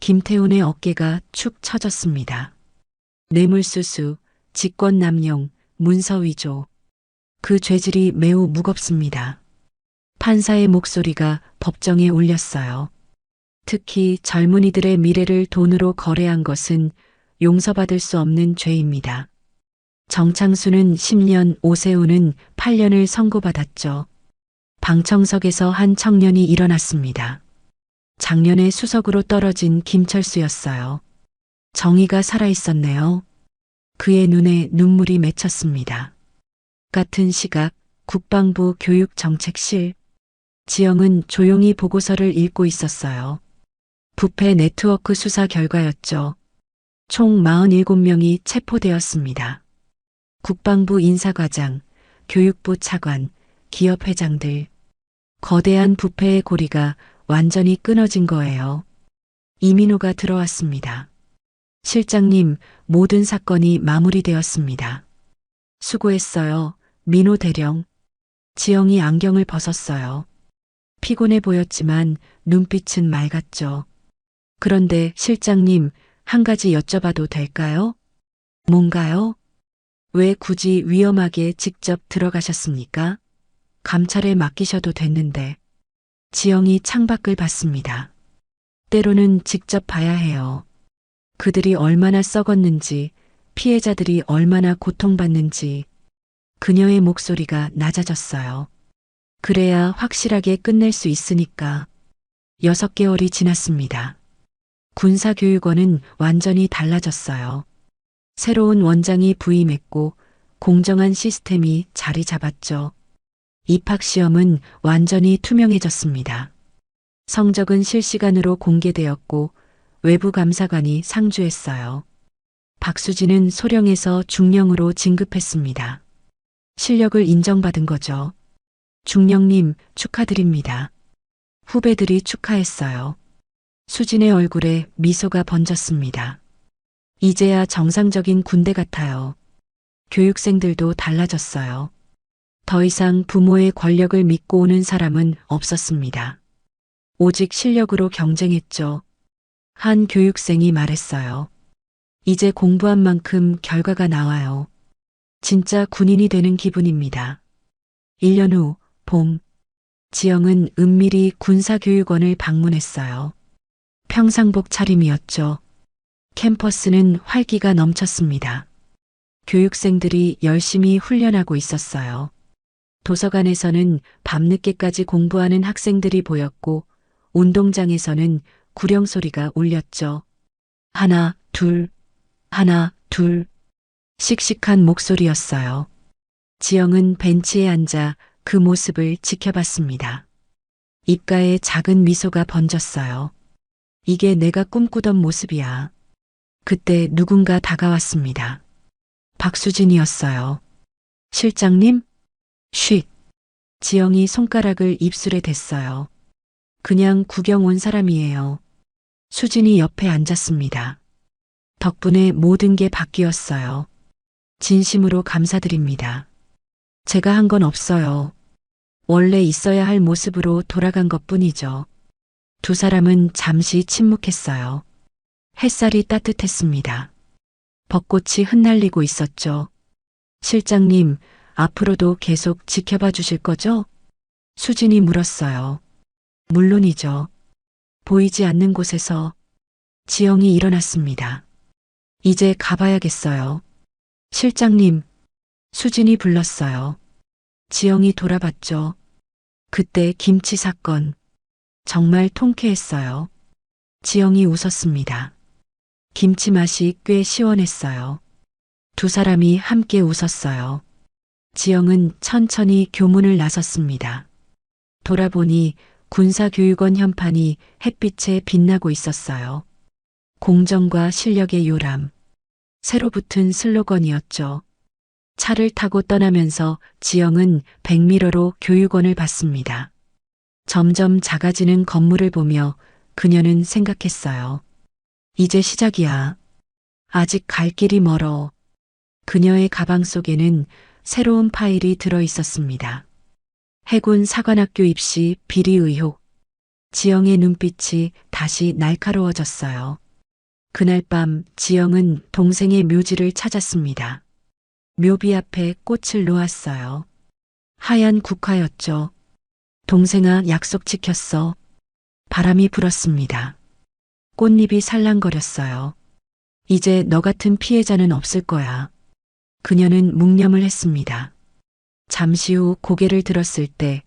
김태훈의 어깨가 축 처졌습니다. 뇌물수수, 직권남용, 문서위조. 그 죄질이 매우 무겁습니다. 판사의 목소리가 법정에 울렸어요. 특히 젊은이들의 미래를 돈으로 거래한 것은 용서받을 수 없는 죄입니다. 정창수는 10년, 오세훈은 8년을 선고받았죠. 방청석에서 한 청년이 일어났습니다. 작년에 수석으로 떨어진 김철수였어요. 정의가 살아있었네요. 그의 눈에 눈물이 맺혔습니다. 같은 시각 국방부 교육정책실. 지영은 조용히 보고서를 읽고 있었어요. 부패 네트워크 수사 결과였죠. 총 47명이 체포되었습니다. 국방부 인사과장, 교육부 차관, 기업 회장들. 거대한 부패의 고리가 완전히 끊어진 거예요. 이민호가 들어왔습니다. 실장님, 모든 사건이 마무리되었습니다. 수고했어요, 민호 대령. 지영이 안경을 벗었어요. 피곤해 보였지만 눈빛은 맑았죠. 그런데 실장님, 한 가지 여쭤봐도 될까요? 뭔가요? 왜 굳이 위험하게 직접 들어가셨습니까? 감찰에 맡기셔도 됐는데. 지영이 창밖을 봤습니다. 때로는 직접 봐야 해요. 그들이 얼마나 썩었는지, 피해자들이 얼마나 고통받는지. 그녀의 목소리가 낮아졌어요. 그래야 확실하게 끝낼 수 있으니까. 6개월이 지났습니다. 군사교육원은 완전히 달라졌어요. 새로운 원장이 부임했고 공정한 시스템이 자리 잡았죠. 입학시험은 완전히 투명해졌습니다. 성적은 실시간으로 공개되었고 외부 감사관이 상주했어요. 박수진은 소령에서 중령으로 진급했습니다. 실력을 인정받은 거죠. 중령님, 축하드립니다. 후배들이 축하했어요. 수진의 얼굴에 미소가 번졌습니다. 이제야 정상적인 군대 같아요. 교육생들도 달라졌어요. 더 이상 부모의 권력을 믿고 오는 사람은 없었습니다. 오직 실력으로 경쟁했죠. 한 교육생이 말했어요. 이제 공부한 만큼 결과가 나와요. 진짜 군인이 되는 기분입니다. 1년 후 봄, 지영은 은밀히 군사교육원을 방문했어요. 평상복 차림이었죠. 캠퍼스는 활기가 넘쳤습니다. 교육생들이 열심히 훈련하고 있었어요. 도서관에서는 밤늦게까지 공부하는 학생들이 보였고 운동장에서는 구령 소리가 울렸죠. 하나, 둘, 하나, 둘. 씩씩한 목소리였어요. 지영은 벤치에 앉아 그 모습을 지켜봤습니다. 입가에 작은 미소가 번졌어요. 이게 내가 꿈꾸던 모습이야. 그때 누군가 다가왔습니다. 박수진이었어요. 실장님? 쉿. 지영이 손가락을 입술에 댔어요. 그냥 구경 온 사람이에요. 수진이 옆에 앉았습니다. 덕분에 모든 게 바뀌었어요. 진심으로 감사드립니다. 제가 한 건 없어요. 원래 있어야 할 모습으로 돌아간 것뿐이죠. 두 사람은 잠시 침묵했어요. 햇살이 따뜻했습니다. 벚꽃이 흩날리고 있었죠. 실장님, 앞으로도 계속 지켜봐 주실 거죠? 수진이 물었어요. 물론이죠. 보이지 않는 곳에서. 지영이 일어났습니다. 이제 가봐야겠어요. 실장님, 수진이 불렀어요. 지영이 돌아봤죠. 그때 김치 사건. 정말 통쾌했어요. 지영이 웃었습니다. 김치 맛이 꽤 시원했어요. 두 사람이 함께 웃었어요. 지영은 천천히 교문을 나섰습니다. 돌아보니 군사교육원 현판이 햇빛에 빛나고 있었어요. 공정과 실력의 요람. 새로 붙은 슬로건이었죠. 차를 타고 떠나면서 지영은 백미러로 교육원을 봤습니다. 점점 작아지는 건물을 보며 그녀는 생각했어요. 이제 시작이야. 아직 갈 길이 멀어. 그녀의 가방 속에는 새로운 파일이 들어 있었습니다. 해군 사관학교 입시 비리 의혹. 지영의 눈빛이 다시 날카로워졌어요. 그날 밤 지영은 동생의 묘지를 찾았습니다. 묘비 앞에 꽃을 놓았어요. 하얀 국화였죠. 동생아, 약속 지켰어. 바람이 불었습니다. 꽃잎이 살랑거렸어요. 이제 너 같은 피해자는 없을 거야. 그녀는 묵념을 했습니다. 잠시 후 고개를 들었을 때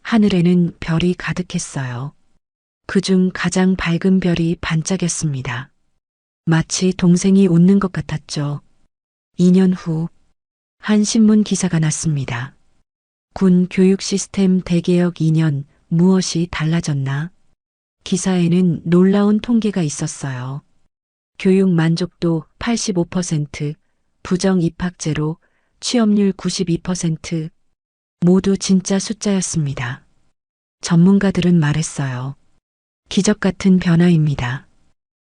하늘에는 별이 가득했어요. 그중 가장 밝은 별이 반짝였습니다. 마치 동생이 웃는 것 같았죠. 2년 후, 한 신문 기사가 났습니다. 군 교육 시스템 대개혁 2년, 무엇이 달라졌나? 기사에는 놀라운 통계가 있었어요. 교육 만족도 85%, 부정 입학 제로, 취업률 92%. 모두 진짜 숫자였습니다. 전문가들은 말했어요. 기적 같은 변화입니다.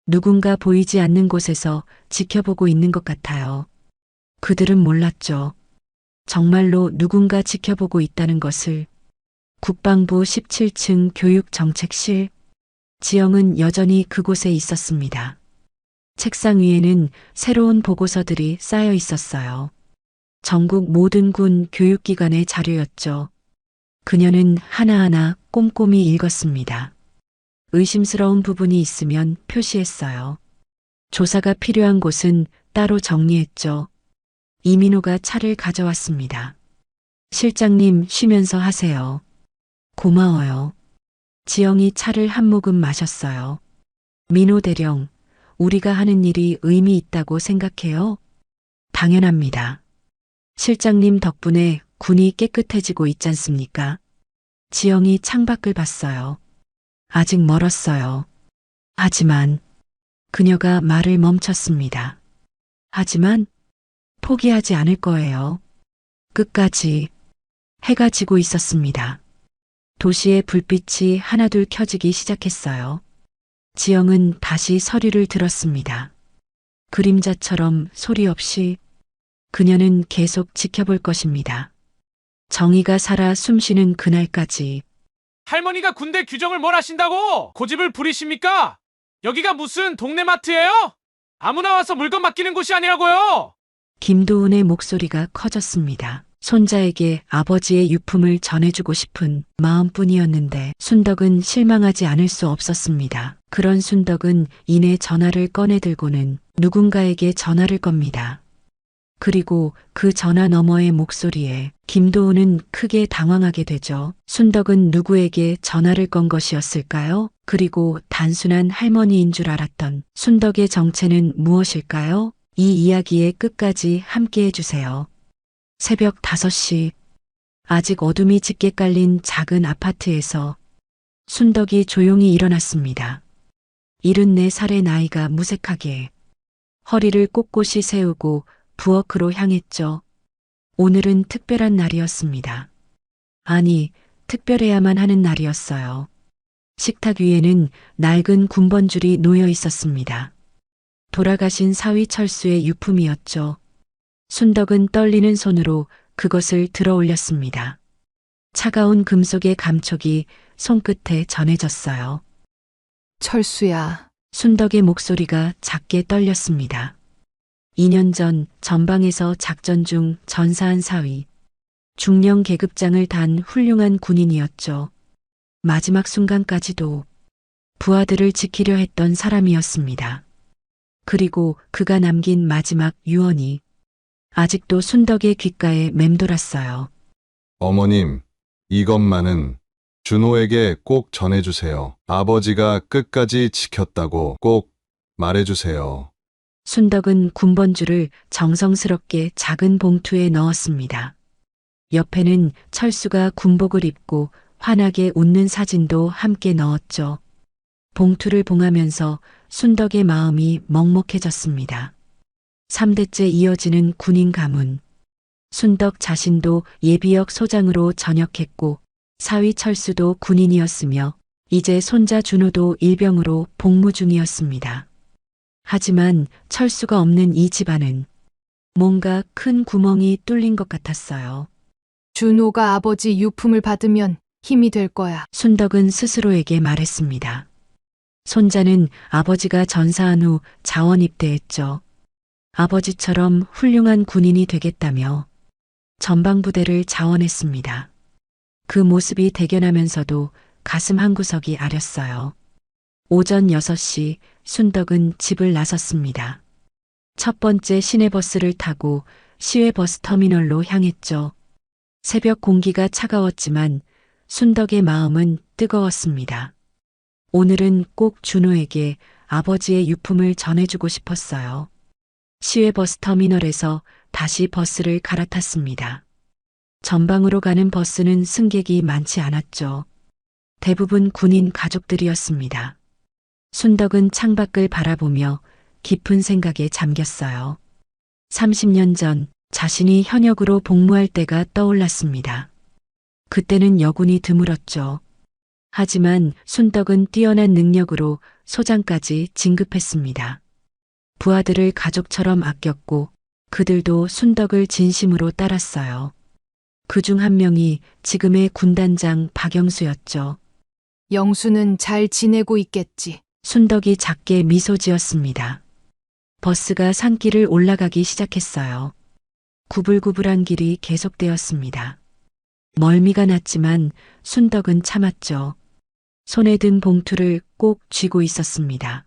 누군가 보이지 않는 곳에서 지켜보고 있는 것 같아요. 그들은 몰랐죠. 정말로 누군가 지켜보고 있다는 것을. 국방부 17층 교육정책실. 지영은 여전히 그곳에 있었습니다. 책상 위에는 새로운 보고서들이 쌓여 있었어요. 전국 모든 군 교육기관의 자료였죠. 그녀는 하나하나 꼼꼼히 읽었습니다. 의심스러운 부분이 있으면 표시했어요. 조사가 필요한 곳은 따로 정리했죠. 이민호가 차를 가져왔습니다. 실장님, 쉬면서 하세요. 고마워요. 지영이 차를 한 모금 마셨어요. 민호 대령, 우리가 하는 일이 의미 있다고 생각해요? 당연합니다. 실장님 덕분에 군이 깨끗해지고 있지 않습니까? 지영이 창밖을 봤어요. 아직 멀었어요. 하지만 그녀가 말을 멈췄습니다. 하지만 포기하지 않을 거예요. 끝까지. 해가 지고 있었습니다. 도시의 불빛이 하나둘 켜지기 시작했어요. 지영은 다시 서류를 들었습니다. 그림자처럼 소리 없이. 그녀는 계속 지켜볼 것입니다. 정의가 살아 숨쉬는 그날까지. 할머니가 군대 규정을 뭘 하신다고 고집을 부리십니까? 여기가 무슨 동네 마트예요? 아무나 와서 물건 맡기는 곳이 아니라고요. 김도훈의 목소리가 커졌습니다. 손자에게 아버지의 유품을 전해주고 싶은 마음뿐이었는데 순덕은 실망하지 않을 수 없었습니다. 그런 순덕은 이내 전화를 꺼내들고는 누군가에게 전화를 겁니다. 그리고 그 전화 너머의 목소리에 김도훈은 크게 당황하게 되죠. 순덕은 누구에게 전화를 건 것이었을까요? 그리고 단순한 할머니인 줄 알았던 순덕의 정체는 무엇일까요? 이 이야기의 끝까지 함께 해주세요. 새벽 5시, 아직 어둠이 짙게 깔린 작은 아파트에서 순덕이 조용히 일어났습니다. 74살의 나이가 무색하게 허리를 꼿꼿이 세우고 부엌으로 향했죠. 오늘은 특별한 날이었습니다. 아니, 특별해야만 하는 날이었어요. 식탁 위에는 낡은 군번줄이 놓여 있었습니다. 돌아가신 사위 철수의 유품이었죠. 순덕은 떨리는 손으로 그것을 들어 올렸습니다. 차가운 금속의 감촉이 손끝에 전해졌어요. 철수야. 순덕의 목소리가 작게 떨렸습니다. 2년 전 전방에서 작전 중 전사한 사위. 중령 계급장을 단 훌륭한 군인이었죠. 마지막 순간까지도 부하들을 지키려 했던 사람이었습니다. 그리고 그가 남긴 마지막 유언이 아직도 순덕의 귓가에 맴돌았어요. 어머님, 이것만은 준호에게 꼭 전해주세요. 아버지가 끝까지 지켰다고 꼭 말해주세요. 순덕은 군번줄을 정성스럽게 작은 봉투에 넣었습니다. 옆에는 철수가 군복을 입고 환하게 웃는 사진도 함께 넣었죠. 봉투를 봉하면서 순덕의 마음이 먹먹해졌습니다. 3대째 이어지는 군인 가문. 순덕 자신도 예비역 소장으로 전역했고 사위 철수도 군인이었으며 이제 손자 준호도 일병으로 복무 중이었습니다. 하지만 철수가 없는 이 집안은 뭔가 큰 구멍이 뚫린 것 같았어요. 준호가 아버지 유품을 받으면 힘이 될 거야. 순덕은 스스로에게 말했습니다. 손자는 아버지가 전사한 후 자원 입대했죠. 아버지처럼 훌륭한 군인이 되겠다며 전방부대를 자원했습니다. 그 모습이 대견하면서도 가슴 한구석이 아렸어요. 오전 6시 순덕은 집을 나섰습니다. 첫 번째 시내버스를 타고 시외버스 터미널로 향했죠. 새벽 공기가 차가웠지만 순덕의 마음은 뜨거웠습니다. 오늘은 꼭 준호에게 아버지의 유품을 전해주고 싶었어요. 시외버스 터미널에서 다시 버스를 갈아탔습니다. 전방으로 가는 버스는 승객이 많지 않았죠. 대부분 군인 가족들이었습니다. 순덕은 창밖을 바라보며 깊은 생각에 잠겼어요. 30년 전 자신이 현역으로 복무할 때가 떠올랐습니다. 그때는 여군이 드물었죠. 하지만 순덕은 뛰어난 능력으로 소장까지 진급했습니다. 부하들을 가족처럼 아꼈고 그들도 순덕을 진심으로 따랐어요. 그중 한 명이 지금의 군단장 박영수였죠. 영수는 잘 지내고 있겠지. 순덕이 작게 미소 지었습니다. 버스가 산길을 올라가기 시작했어요. 구불구불한 길이 계속되었습니다. 멀미가 났지만 순덕은 참았죠. 손에 든 봉투를 꼭 쥐고 있었습니다.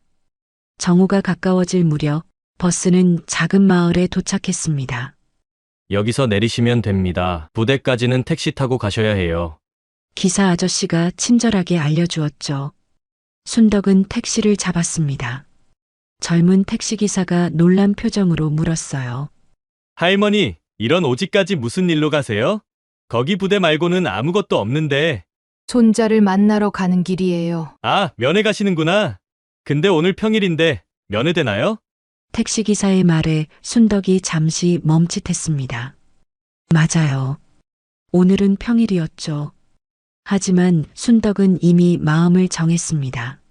정오가 가까워질 무렵 버스는 작은 마을에 도착했습니다. 여기서 내리시면 됩니다. 부대까지는 택시 타고 가셔야 해요. 기사 아저씨가 친절하게 알려주었죠. 순덕은 택시를 잡았습니다. 젊은 택시기사가 놀란 표정으로 물었어요. 할머니, 이런 오지까지 무슨 일로 가세요? 거기 부대 말고는 아무것도 없는데. 손자를 만나러 가는 길이에요. 아, 면회 가시는구나. 근데 오늘 평일인데 면회 되나요? 택시기사의 말에 순덕이 잠시 멈칫했습니다. 맞아요. 오늘은 평일이었죠. 하지만 순덕은 이미 마음을 정했습니다.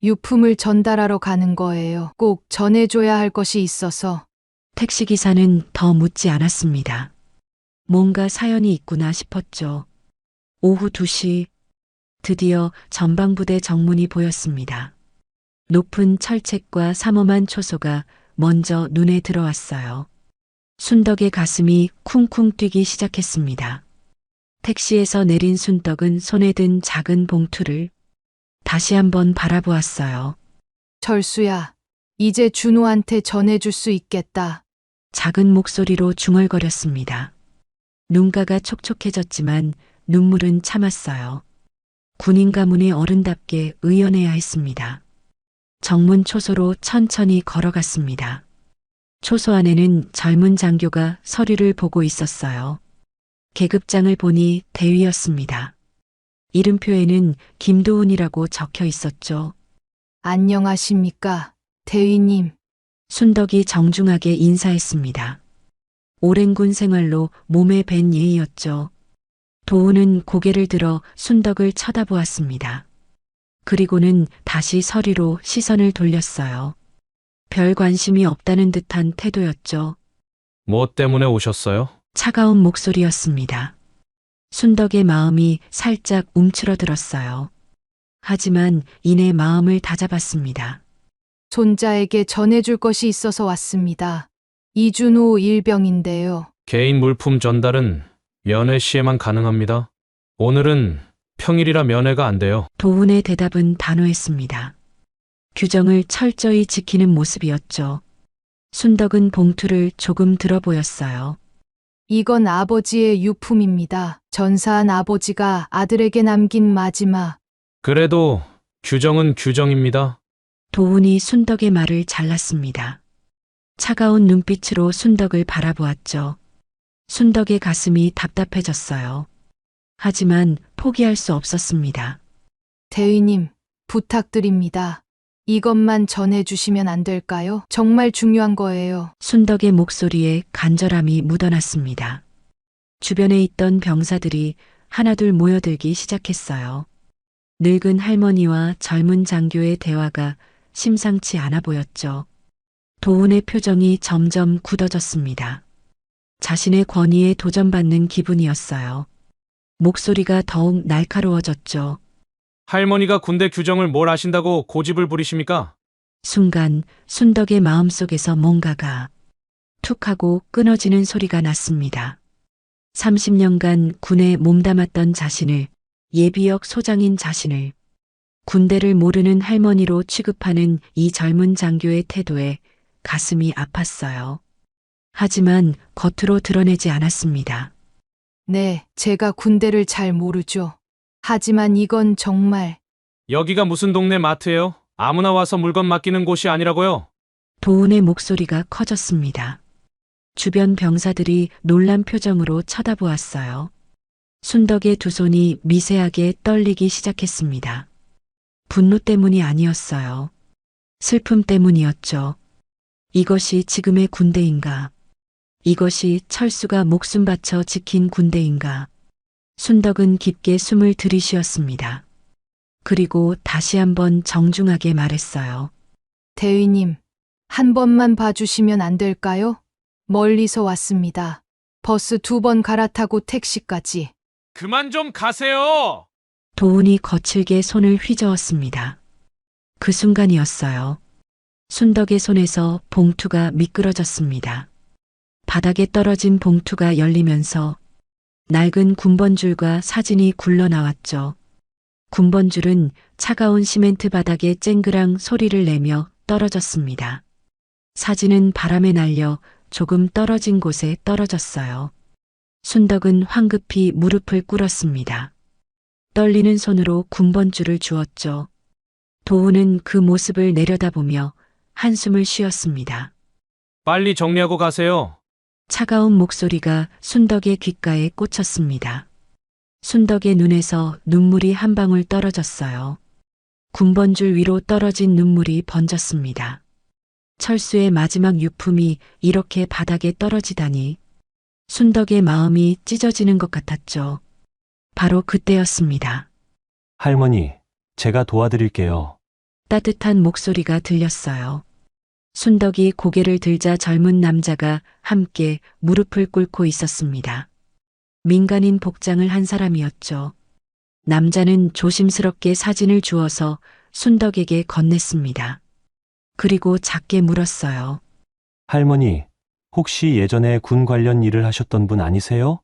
유품을 전달하러 가는 거예요. 꼭 전해줘야 할 것이 있어서. 택시기사는 더 묻지 않았습니다. 뭔가 사연이 있구나 싶었죠. 오후 2시, 드디어 전방부대 정문이 보였습니다. 높은 철책과 삼엄한 초소가 먼저 눈에 들어왔어요. 순덕의 가슴이 쿵쿵 뛰기 시작했습니다. 택시에서 내린 순덕은 손에 든 작은 봉투를 다시 한번 바라보았어요. 철수야, 이제 준호한테 전해줄 수 있겠다. 작은 목소리로 중얼거렸습니다. 눈가가 촉촉해졌지만 눈물은 참았어요. 군인 가문의 어른답게 의연해야 했습니다. 정문 초소로 천천히 걸어갔습니다. 초소 안에는 젊은 장교가 서류를 보고 있었어요. 계급장을 보니 대위였습니다. 이름표에는 김도훈이라고 적혀 있었죠. 안녕하십니까, 대위님. 순덕이 정중하게 인사했습니다. 오랜 군 생활로 몸에 밴 예의였죠. 도훈은 고개를 들어 순덕을 쳐다보았습니다. 그리고는 다시 서류로 시선을 돌렸어요. 별 관심이 없다는 듯한 태도였죠. 뭐 때문에 오셨어요? 차가운 목소리였습니다. 순덕의 마음이 살짝 움츠러들었어요. 하지만 이내 마음을 다잡았습니다. 손자에게 전해줄 것이 있어서 왔습니다. 이준호 일병인데요. 개인 물품 전달은 면회 시에만 가능합니다. 오늘은 평일이라 면회가 안 돼요. 도훈의 대답은 단호했습니다. 규정을 철저히 지키는 모습이었죠. 순덕은 봉투를 조금 들어 보였어요. 이건 아버지의 유품입니다. 전사한 아버지가 아들에게 남긴 마지막. 그래도 규정은 규정입니다. 도훈이 순덕의 말을 잘랐습니다. 차가운 눈빛으로 순덕을 바라보았죠. 순덕의 가슴이 답답해졌어요. 하지만 포기할 수 없었습니다. 대위님, 부탁드립니다. 이것만 전해주시면 안 될까요? 정말 중요한 거예요. 순덕의 목소리에 간절함이 묻어났습니다. 주변에 있던 병사들이 하나둘 모여들기 시작했어요. 늙은 할머니와 젊은 장교의 대화가 심상치 않아 보였죠. 도훈의 표정이 점점 굳어졌습니다. 자신의 권위에 도전받는 기분이었어요. 목소리가 더욱 날카로워졌죠. 할머니가 군대 규정을 뭘 아신다고 고집을 부리십니까? 순간 순덕의 마음속에서 뭔가가 툭 하고 끊어지는 소리가 났습니다. 30년간 군에 몸담았던 자신을, 예비역 소장인 자신을, 군대를 모르는 할머니로 취급하는 이 젊은 장교의 태도에 가슴이 아팠어요. 하지만 겉으로 드러내지 않았습니다. 네, 제가 군대를 잘 모르죠. 하지만 이건 정말 여기가 무슨 동네 마트예요? 아무나 와서 물건 맡기는 곳이 아니라고요? 도훈의 목소리가 커졌습니다. 주변 병사들이 놀란 표정으로 쳐다보았어요. 순덕의 두 손이 미세하게 떨리기 시작했습니다. 분노 때문이 아니었어요. 슬픔 때문이었죠. 이것이 지금의 군대인가? 이것이 철수가 목숨 바쳐 지킨 군대인가? 순덕은 깊게 숨을 들이쉬었습니다. 그리고 다시 한번 정중하게 말했어요. 대위님, 한 번만 봐주시면 안 될까요? 멀리서 왔습니다. 버스 2번 갈아타고 택시까지. 그만 좀 가세요! 도훈이 거칠게 손을 휘저었습니다. 그 순간이었어요. 순덕의 손에서 봉투가 미끄러졌습니다. 바닥에 떨어진 봉투가 열리면서 낡은 군번줄과 사진이 굴러나왔죠. 군번줄은 차가운 시멘트 바닥에 쨍그랑 소리를 내며 떨어졌습니다. 사진은 바람에 날려 조금 떨어진 곳에 떨어졌어요. 순덕은 황급히 무릎을 꿇었습니다. 떨리는 손으로 군번줄을 주었죠. 도훈은 그 모습을 내려다보며 한숨을 쉬었습니다. 빨리 정리하고 가세요. 차가운 목소리가 순덕의 귓가에 꽂혔습니다. 순덕의 눈에서 눈물이 한 방울 떨어졌어요. 군번줄 위로 떨어진 눈물이 번졌습니다. 철수의 마지막 유품이 이렇게 바닥에 떨어지다니. 순덕의 마음이 찢어지는 것 같았죠. 바로 그때였습니다. 할머니, 제가 도와드릴게요. 따뜻한 목소리가 들렸어요. 순덕이 고개를 들자 젊은 남자가 함께 무릎을 꿇고 있었습니다. 민간인 복장을 한 사람이었죠. 남자는 조심스럽게 사진을 주어서 순덕에게 건넸습니다. 그리고 작게 물었어요. 할머니, 혹시 예전에 군 관련 일을 하셨던 분 아니세요?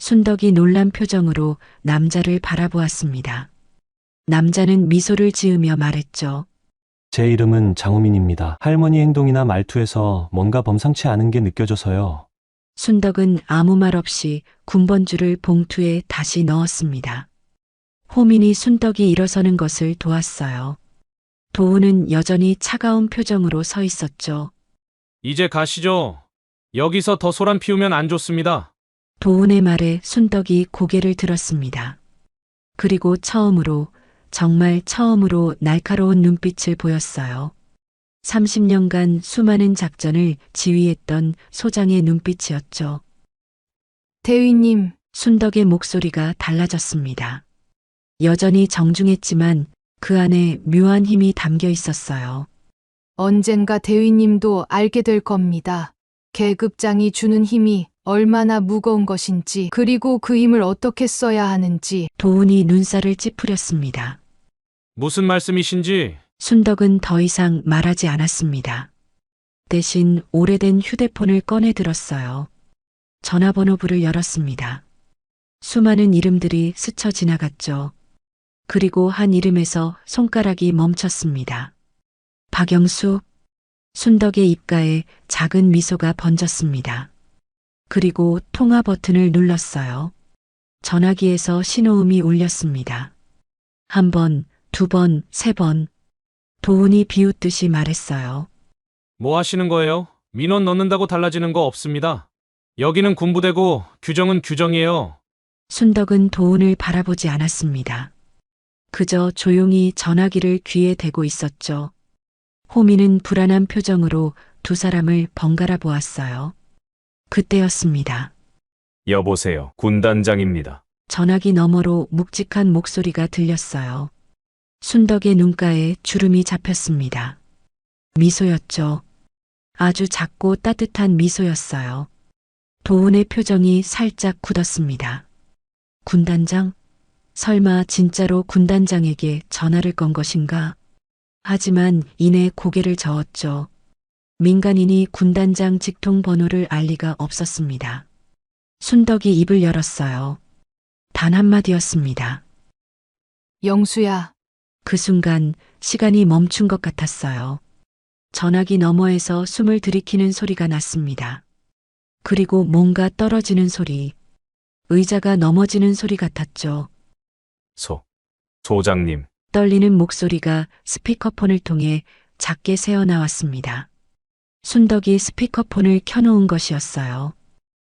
순덕이 놀란 표정으로 남자를 바라보았습니다. 남자는 미소를 지으며 말했죠. 제 이름은 장우민입니다. 할머니 행동이나 말투에서 뭔가 범상치 않은 게 느껴져서요. 순덕은 아무 말 없이 군번줄을 봉투에 다시 넣었습니다. 호민이 순덕이 일어서는 것을 도왔어요. 도훈은 여전히 차가운 표정으로 서 있었죠. 이제 가시죠. 여기서 더 소란 피우면 안 좋습니다. 도훈의 말에 순덕이 고개를 들었습니다. 그리고 처음으로, 정말 처음으로 날카로운 눈빛을 보였어요. 30년간 수많은 작전을 지휘했던 소장의 눈빛이었죠. 대위님, 순덕의 목소리가 달라졌습니다. 여전히 정중했지만 그 안에 묘한 힘이 담겨 있었어요. 언젠가 대위님도 알게 될 겁니다. 계급장이 주는 힘이 얼마나 무거운 것인지, 그리고 그 힘을 어떻게 써야 하는지. 도훈이 눈살을 찌푸렸습니다. 무슨 말씀이신지. 순덕은 더 이상 말하지 않았습니다. 대신 오래된 휴대폰을 꺼내 들었어요. 전화번호부를 열었습니다. 수많은 이름들이 스쳐 지나갔죠. 그리고 한 이름에서 손가락이 멈췄습니다. 박영숙. 순덕의 입가에 작은 미소가 번졌습니다. 그리고 통화 버튼을 눌렀어요. 전화기에서 신호음이 울렸습니다. 한 번, 두 번, 세 번. 도훈이 비웃듯이 말했어요. 뭐 하시는 거예요? 민원 넣는다고 달라지는 거 없습니다. 여기는 군부대고 규정은 규정이에요. 순덕은 도훈을 바라보지 않았습니다. 그저 조용히 전화기를 귀에 대고 있었죠. 호미는 불안한 표정으로 두 사람을 번갈아 보았어요. 그때였습니다. 여보세요. 군단장입니다. 전화기 너머로 묵직한 목소리가 들렸어요. 순덕의 눈가에 주름이 잡혔습니다. 미소였죠. 아주 작고 따뜻한 미소였어요. 도훈의 표정이 살짝 굳었습니다. 군단장? 설마 진짜로 군단장에게 전화를 건 것인가? 하지만 이내 고개를 저었죠. 민간인이 군단장 직통 번호를 알 리가 없었습니다. 순덕이 입을 열었어요. 단 한마디였습니다. 영수야, 그 순간 시간이 멈춘 것 같았어요. 전화기 너머에서 숨을 들이키는 소리가 났습니다. 그리고 뭔가 떨어지는 소리, 의자가 넘어지는 소리 같았죠. 소장님. 떨리는 목소리가 스피커폰을 통해 작게 새어나왔습니다. 순덕이 스피커폰을 켜놓은 것이었어요.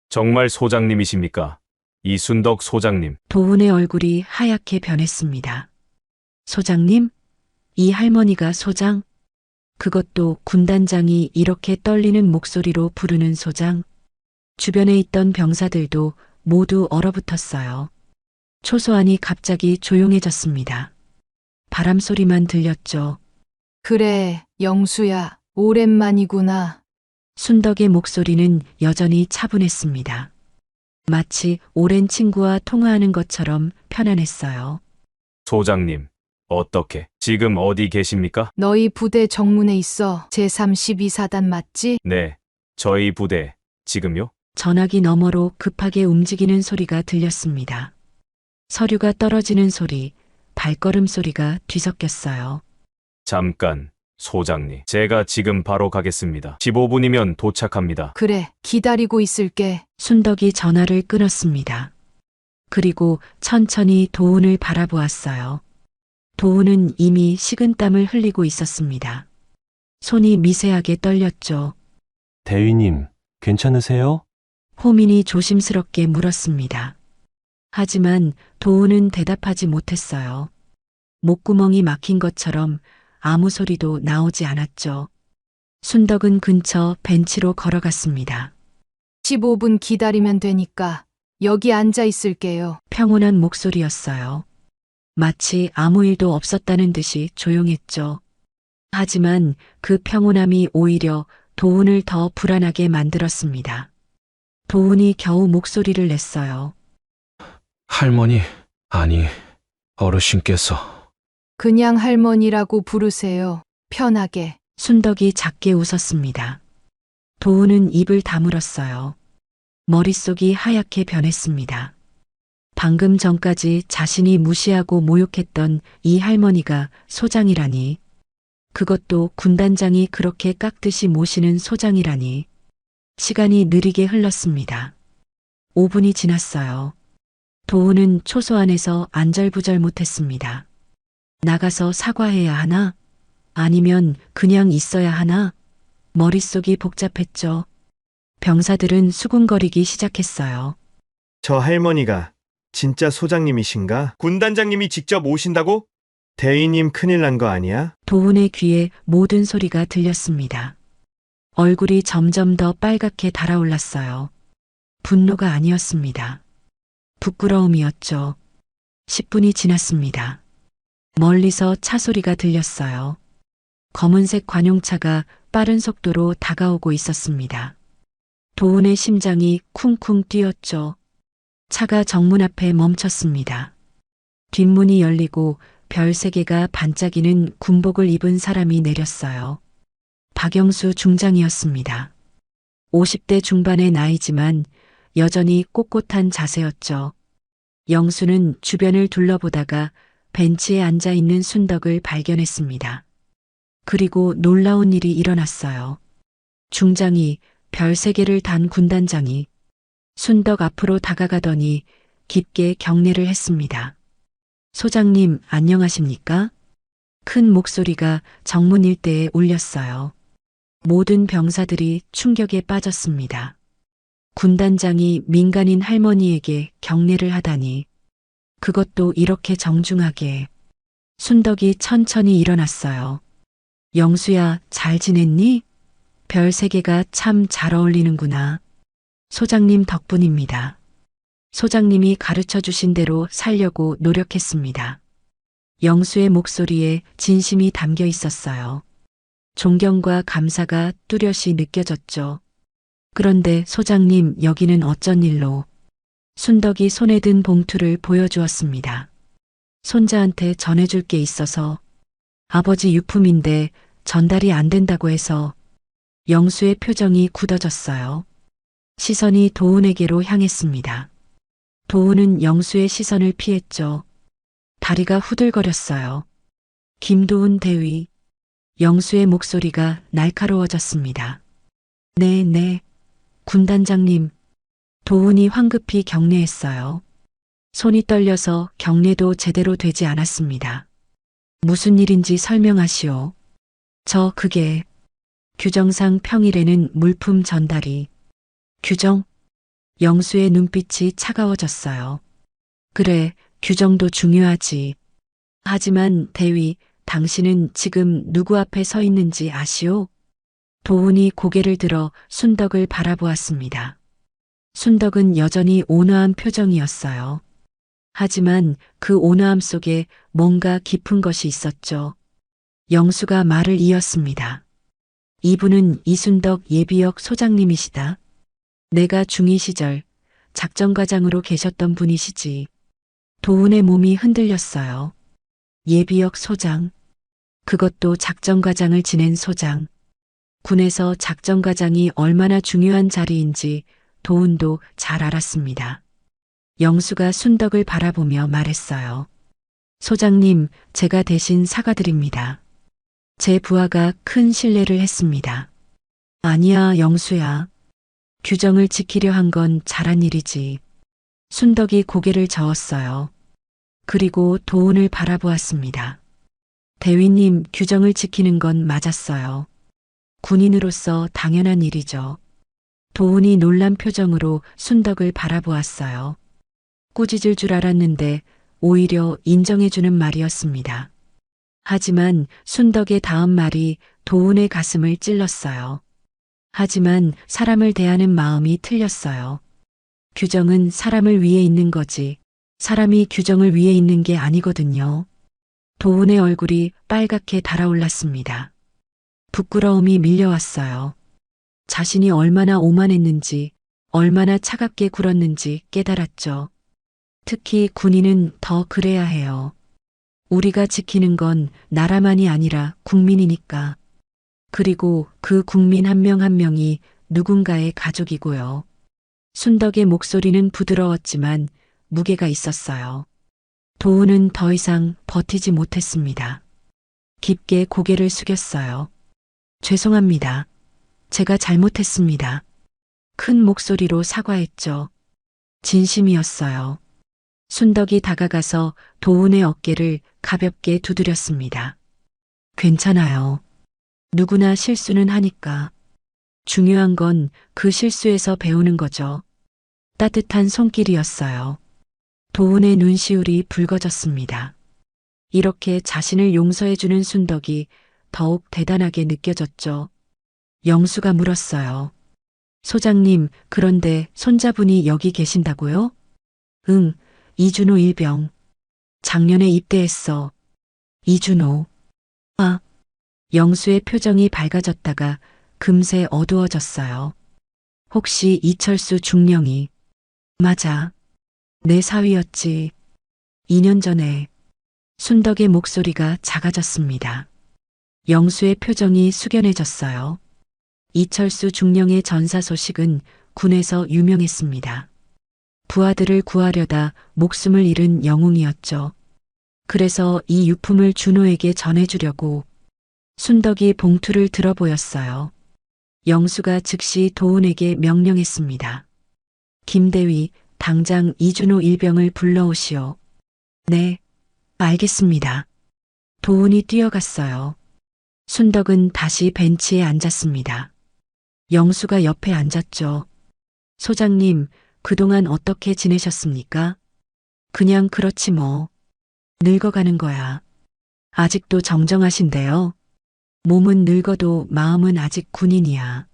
정말 소장님이십니까? 이순덕 소장님. 도훈의 얼굴이 하얗게 변했습니다. 소장님? 이 할머니가 소장? 그것도 군단장이 이렇게 떨리는 목소리로 부르는 소장? 주변에 있던 병사들도 모두 얼어붙었어요. 초소환이 갑자기 조용해졌습니다. 바람 소리만 들렸죠. 그래, 영수야, 오랜만이구나. 순덕의 목소리는 여전히 차분했습니다. 마치 오랜 친구와 통화하는 것처럼 편안했어요. 소장님. 어떻게? 지금 어디 계십니까? 너희 부대 정문에 있어. 제32사단 맞지? 네. 저희 부대. 지금요? 전화기 너머로 급하게 움직이는 소리가 들렸습니다. 서류가 떨어지는 소리, 발걸음 소리가 뒤섞였어요. 잠깐. 소장님. 제가 지금 바로 가겠습니다. 15분이면 도착합니다. 그래, 기다리고 있을게. 순덕이 전화를 끊었습니다. 그리고 천천히 도훈을 바라보았어요. 도훈은 이미 식은땀을 흘리고 있었습니다. 손이 미세하게 떨렸죠. 대위님, 괜찮으세요? 호민이 조심스럽게 물었습니다. 하지만 도훈은 대답하지 못했어요. 목구멍이 막힌 것처럼 아무 소리도 나오지 않았죠. 순덕은 근처 벤치로 걸어갔습니다. 15분 기다리면 되니까 여기 앉아 있을게요. 평온한 목소리였어요. 마치 아무 일도 없었다는 듯이 조용했죠. 하지만 그 평온함이 오히려 도훈을 더 불안하게 만들었습니다. 도훈이 겨우 목소리를 냈어요. 할머니, 아니, 어르신께서. 그냥 할머니라고 부르세요. 편하게. 순덕이 작게 웃었습니다. 도훈은 입을 다물었어요. 머릿속이 하얗게 변했습니다. 방금 전까지 자신이 무시하고 모욕했던 이 할머니가 소장이라니. 그것도 군단장이 그렇게 깍듯이 모시는 소장이라니. 시간이 느리게 흘렀습니다. 5분이 지났어요. 도훈은 초소 안에서 안절부절 못했습니다. 나가서 사과해야 하나? 아니면 그냥 있어야 하나? 머릿속이 복잡했죠. 병사들은 수군거리기 시작했어요. 저 할머니가 진짜 소장님이신가? 군단장님이 직접 오신다고? 대위님 큰일 난 거 아니야? 도훈의 귀에 모든 소리가 들렸습니다. 얼굴이 점점 더 빨갛게 달아올랐어요. 분노가 아니었습니다. 부끄러움이었죠. 10분이 지났습니다. 멀리서 차 소리가 들렸어요. 검은색 관용차가 빠른 속도로 다가오고 있었습니다. 도훈의 심장이 쿵쿵 뛰었죠. 차가 정문 앞에 멈췄습니다. 뒷문이 열리고 별 3개가 반짝이는 군복을 입은 사람이 내렸어요. 박영수 중장이었습니다. 50대 중반의 나이지만 여전히 꼿꼿한 자세였죠. 영수는 주변을 둘러보다가 벤치에 앉아 있는 순덕을 발견했습니다. 그리고 놀라운 일이 일어났어요. 중장이 별 3개를 단 군단장이 순덕 앞으로 다가가더니 깊게 경례를 했습니다. 소장님, 안녕하십니까? 큰 목소리가 정문 일대에 울렸어요. 모든 병사들이 충격에 빠졌습니다. 군단장이 민간인 할머니에게 경례를 하다니. 그것도 이렇게 정중하게. 순덕이 천천히 일어났어요. 영수야, 잘 지냈니? 별 3개가 참 잘 어울리는구나. 소장님 덕분입니다. 소장님이 가르쳐 주신 대로 살려고 노력했습니다. 영수의 목소리에 진심이 담겨 있었어요. 존경과 감사가 뚜렷이 느껴졌죠. 그런데 소장님, 여기는 어쩐 일로? 순덕이 손에 든 봉투를 보여주었습니다. 손자한테 전해줄 게 있어서. 아버지 유품인데 전달이 안 된다고 해서. 영수의 표정이 굳어졌어요. 시선이 도훈에게로 향했습니다. 도훈은 영수의 시선을 피했죠. 다리가 후들거렸어요. 김도훈 대위. 영수의 목소리가 날카로워졌습니다. 네, 군단장님. 도훈이 황급히 경례했어요. 손이 떨려서 경례도 제대로 되지 않았습니다. 무슨 일인지 설명하시오. 그게 규정상 평일에는 물품 전달이. 규정? 영수의 눈빛이 차가워졌어요. 그래, 규정도 중요하지. 하지만 대위, 당신은 지금 누구 앞에 서 있는지 아시오? 도훈이 고개를 들어 순덕을 바라보았습니다. 순덕은 여전히 온화한 표정이었어요. 하지만 그 온화함 속에 뭔가 깊은 것이 있었죠. 영수가 말을 이었습니다. 이분은 이순덕 예비역 소장님이시다. 내가 중2 시절 작전과장으로 계셨던 분이시지. 도훈의 몸이 흔들렸어요. 예비역 소장. 그것도 작전과장을 지낸 소장. 군에서 작전과장이 얼마나 중요한 자리인지 도훈도 잘 알았습니다. 영수가 순덕을 바라보며 말했어요. 소장님, 제가 대신 사과드립니다. 제 부하가 큰 실례를 했습니다. 아니야, 영수야. 규정을 지키려 한 건 잘한 일이지. 순덕이 고개를 저었어요. 그리고 도훈을 바라보았습니다. 대위님, 규정을 지키는 건 맞았어요. 군인으로서 당연한 일이죠. 도훈이 놀란 표정으로 순덕을 바라보았어요. 꾸짖을 줄 알았는데 오히려 인정해주는 말이었습니다. 하지만 순덕의 다음 말이 도훈의 가슴을 찔렀어요. 하지만 사람을 대하는 마음이 틀렸어요. 규정은 사람을 위해 있는 거지. 사람이 규정을 위해 있는 게 아니거든요. 도훈의 얼굴이 빨갛게 달아올랐습니다. 부끄러움이 밀려왔어요. 자신이 얼마나 오만했는지, 얼마나 차갑게 굴었는지 깨달았죠. 특히 군인은 더 그래야 해요. 우리가 지키는 건 나라만이 아니라 국민이니까. 그리고 그 국민 한 명 한 명이 누군가의 가족이고요. 순덕의 목소리는 부드러웠지만 무게가 있었어요. 도훈은 더 이상 버티지 못했습니다. 깊게 고개를 숙였어요. 죄송합니다. 제가 잘못했습니다. 큰 목소리로 사과했죠. 진심이었어요. 순덕이 다가가서 도훈의 어깨를 가볍게 두드렸습니다. 괜찮아요. 누구나 실수는 하니까. 중요한 건 그 실수에서 배우는 거죠. 따뜻한 손길이었어요. 도훈의 눈시울이 붉어졌습니다. 이렇게 자신을 용서해주는 순덕이 더욱 대단하게 느껴졌죠. 영수가 물었어요. 소장님, 그런데 손자분이 여기 계신다고요? 응, 이준호 일병. 작년에 입대했어. 이준호. 아, 영수의 표정이 밝아졌다가 금세 어두워졌어요. 혹시 이철수 중령이? 맞아. 내 사위였지. 2년 전에. 순덕의 목소리가 작아졌습니다. 영수의 표정이 숙연해졌어요. 이철수 중령의 전사 소식은 군에서 유명했습니다. 부하들을 구하려다 목숨을 잃은 영웅이었죠. 그래서 이 유품을 준호에게 전해주려고. 순덕이 봉투를 들어 보였어요. 영수가 즉시 도훈에게 명령했습니다. 김대위, 당장 이준호 일병을 불러오시오. 네, 알겠습니다. 도훈이 뛰어갔어요. 순덕은 다시 벤치에 앉았습니다. 영수가 옆에 앉았죠. 소장님, 그동안 어떻게 지내셨습니까? 그냥 그렇지 뭐. 늙어가는 거야. 아직도 정정하신데요. 몸은 늙어도 마음은 아직 군인이야.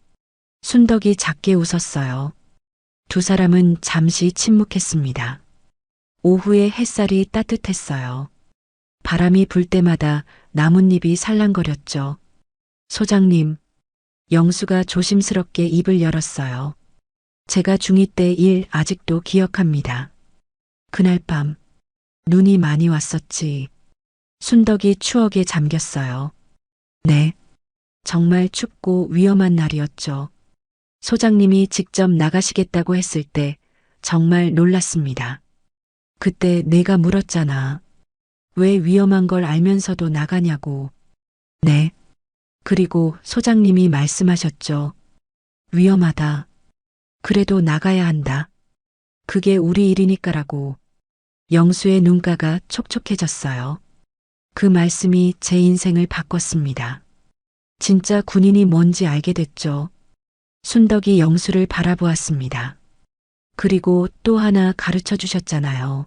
순덕이 작게 웃었어요. 두 사람은 잠시 침묵했습니다. 오후에 햇살이 따뜻했어요. 바람이 불 때마다 나뭇잎이 살랑거렸죠. 소장님, 영수가 조심스럽게 입을 열었어요. 제가 중2 때 일 아직도 기억합니다. 그날 밤, 눈이 많이 왔었지. 순덕이 추억에 잠겼어요. 네. 정말 춥고 위험한 날이었죠. 소장님이 직접 나가시겠다고 했을 때 정말 놀랐습니다. 그때 내가 물었잖아. 왜 위험한 걸 알면서도 나가냐고. 네. 그리고 소장님이 말씀하셨죠. 위험하다. 그래도 나가야 한다. 그게 우리 일이니까라고. 영수의 눈가가 촉촉해졌어요. 그 말씀이 제 인생을 바꿨습니다. 진짜 군인이 뭔지 알게 됐죠. 순덕이 영수를 바라보았습니다. 그리고 또 하나 가르쳐 주셨잖아요.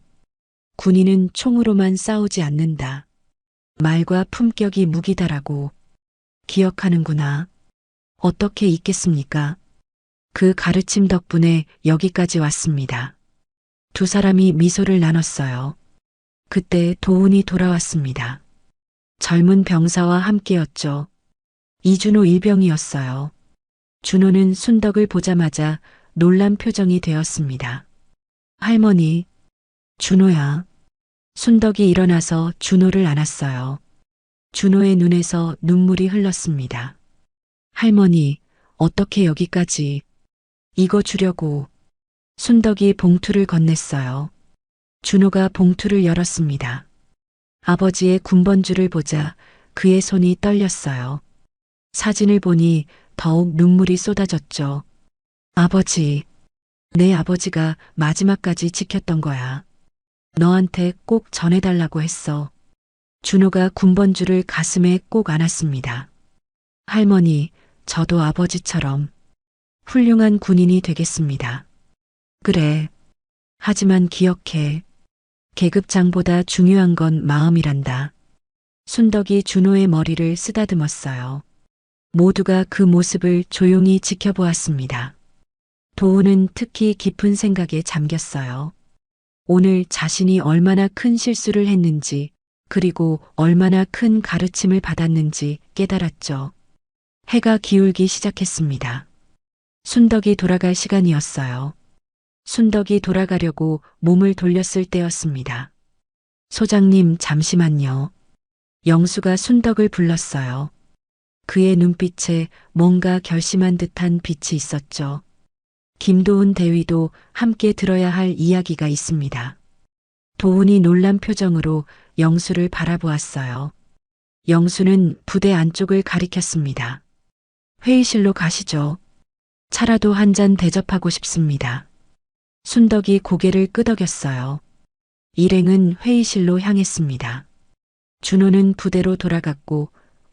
군인은 총으로만 싸우지 않는다. 말과 품격이 무기다라고. 기억하는구나. 어떻게 잊겠습니까? 그 가르침 덕분에 여기까지 왔습니다. 두 사람이 미소를 나눴어요. 그때 도훈이 돌아왔습니다. 젊은 병사와 함께였죠. 이준호 일병이었어요. 준호는 순덕을 보자마자 놀란 표정이 되었습니다. 할머니, 준호야. 순덕이 일어나서 준호를 안았어요. 준호의 눈에서 눈물이 흘렀습니다. 할머니, 어떻게 여기까지. 이거 주려고. 순덕이 봉투를 건넸어요. 준호가 봉투를 열었습니다. 아버지의 군번줄을 보자 그의 손이 떨렸어요. 사진을 보니 더욱 눈물이 쏟아졌죠. 아버지, 내 아버지가 마지막까지 지켰던 거야. 너한테 꼭 전해달라고 했어. 준호가 군번줄을 가슴에 꼭 안았습니다. 할머니, 저도 아버지처럼 훌륭한 군인이 되겠습니다. 그래. 하지만 기억해. 계급장보다 중요한 건 마음이란다. 순덕이 준호의 머리를 쓰다듬었어요. 모두가 그 모습을 조용히 지켜보았습니다. 도훈은 특히 깊은 생각에 잠겼어요. 오늘 자신이 얼마나 큰 실수를 했는지, 그리고 얼마나 큰 가르침을 받았는지 깨달았죠. 해가 기울기 시작했습니다. 순덕이 돌아갈 시간이었어요. 순덕이 돌아가려고 몸을 돌렸을 때였습니다. 소장님, 잠시만요. 영수가 순덕을 불렀어요. 그의 눈빛에 뭔가 결심한 듯한 빛이 있었죠. 김도훈 대위도 함께 들어야 할 이야기가 있습니다. 도훈이 놀란 표정으로 영수를 바라보았어요. 영수는 부대 안쪽을 가리켰습니다. 회의실로 가시죠. 차라도 한 잔 대접하고 싶습니다. 순덕이 고개를 끄덕였어요. 일행은 회의실로 향했습니다. 준호는 부대로 돌아갔고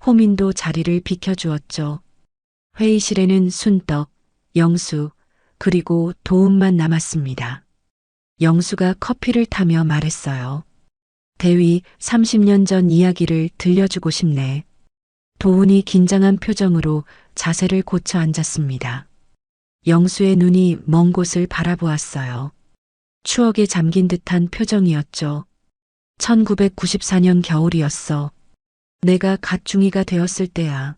호민도 자리를 비켜주었죠. 회의실에는 순덕, 영수, 그리고 도훈만 남았습니다. 영수가 커피를 타며 말했어요. 대위, 30년 전 이야기를 들려주고 싶네. 도훈이 긴장한 표정으로 자세를 고쳐 앉았습니다. 영수의 눈이 먼 곳을 바라보았어요. 추억에 잠긴 듯한 표정이었죠. 1994년 겨울이었어. 내가 갓 중2가 되었을 때야.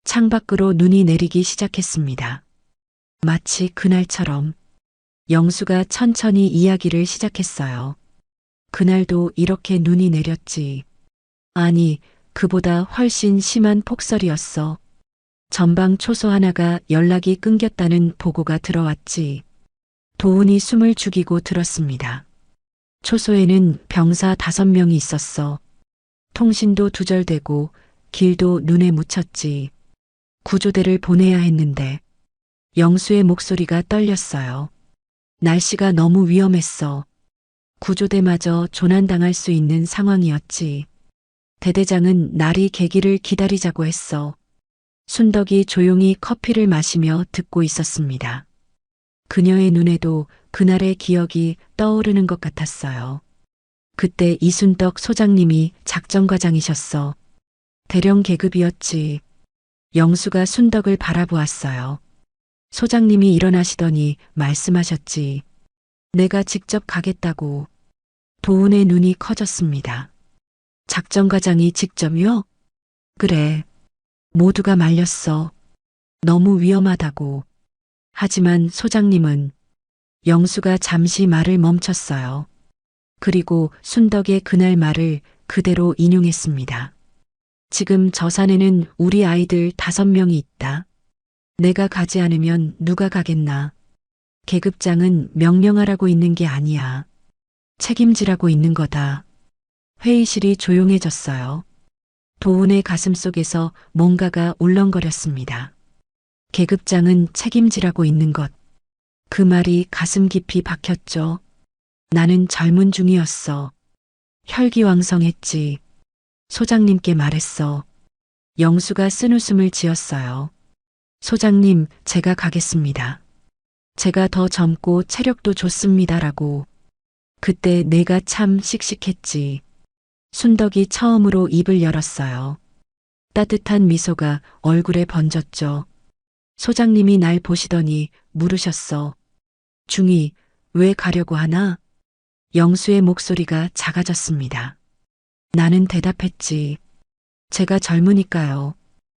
창밖으로 눈이 내리기 시작했습니다. 마치 그날처럼. 영수가 천천히 이야기를 시작했어요. 그날도 이렇게 눈이 내렸지. 아니, 그보다 훨씬 심한 폭설이었어. 전방 초소 하나가 연락이 끊겼다는 보고가 들어왔지. 도훈이 숨을 죽이고 들었습니다. 초소에는 병사 5명이 있었어. 통신도 두절되고 길도 눈에 묻혔지. 구조대를 보내야 했는데 영수의 목소리가 떨렸어요. 날씨가 너무 위험했어. 구조대마저 조난당할 수 있는 상황이었지. 대대장은 날이 개기를 기다리자고 했어. 순덕이 조용히 커피를 마시며 듣고 있었습니다. 그녀의 눈에도 그날의 기억이 떠오르는 것 같았어요. 그때 이순덕 소장님이 작전과장이셨어. 대령 계급이었지. 영수가 순덕을 바라보았어요. 소장님이 일어나시더니 말씀하셨지. 내가 직접 가겠다고. 도훈의 눈이 커졌습니다. 작전과장이 직접요? 그래. 모두가 말렸어. 너무 위험하다고. 하지만 소장님은 영수가 잠시 말을 멈췄어요. 그리고 순덕의 그날 말을 그대로 인용했습니다. 지금 저 산에는 우리 아이들 5명이 있다. 내가 가지 않으면 누가 가겠나. 계급장은 명령하라고 있는 게 아니야. 책임지라고 있는 거다. 회의실이 조용해졌어요. 도훈의 가슴 속에서 뭔가가 울렁거렸습니다. 계급장은 책임지라고 있는 것. 그 말이 가슴 깊이 박혔죠. 나는 젊은 중이었어. 혈기왕성했지. 소장님께 말했어. 영수가 쓴웃음을 지었어요. 소장님, 제가 가겠습니다. 제가 더 젊고 체력도 좋습니다라고. 그때 내가 참 씩씩했지. 순덕이 처음으로 입을 열었어요. 따뜻한 미소가 얼굴에 번졌죠. 소장님이 날 보시더니 물으셨어. 중이, 왜 가려고 하나? 영수의 목소리가 작아졌습니다. 나는 대답했지. 제가 젊으니까요.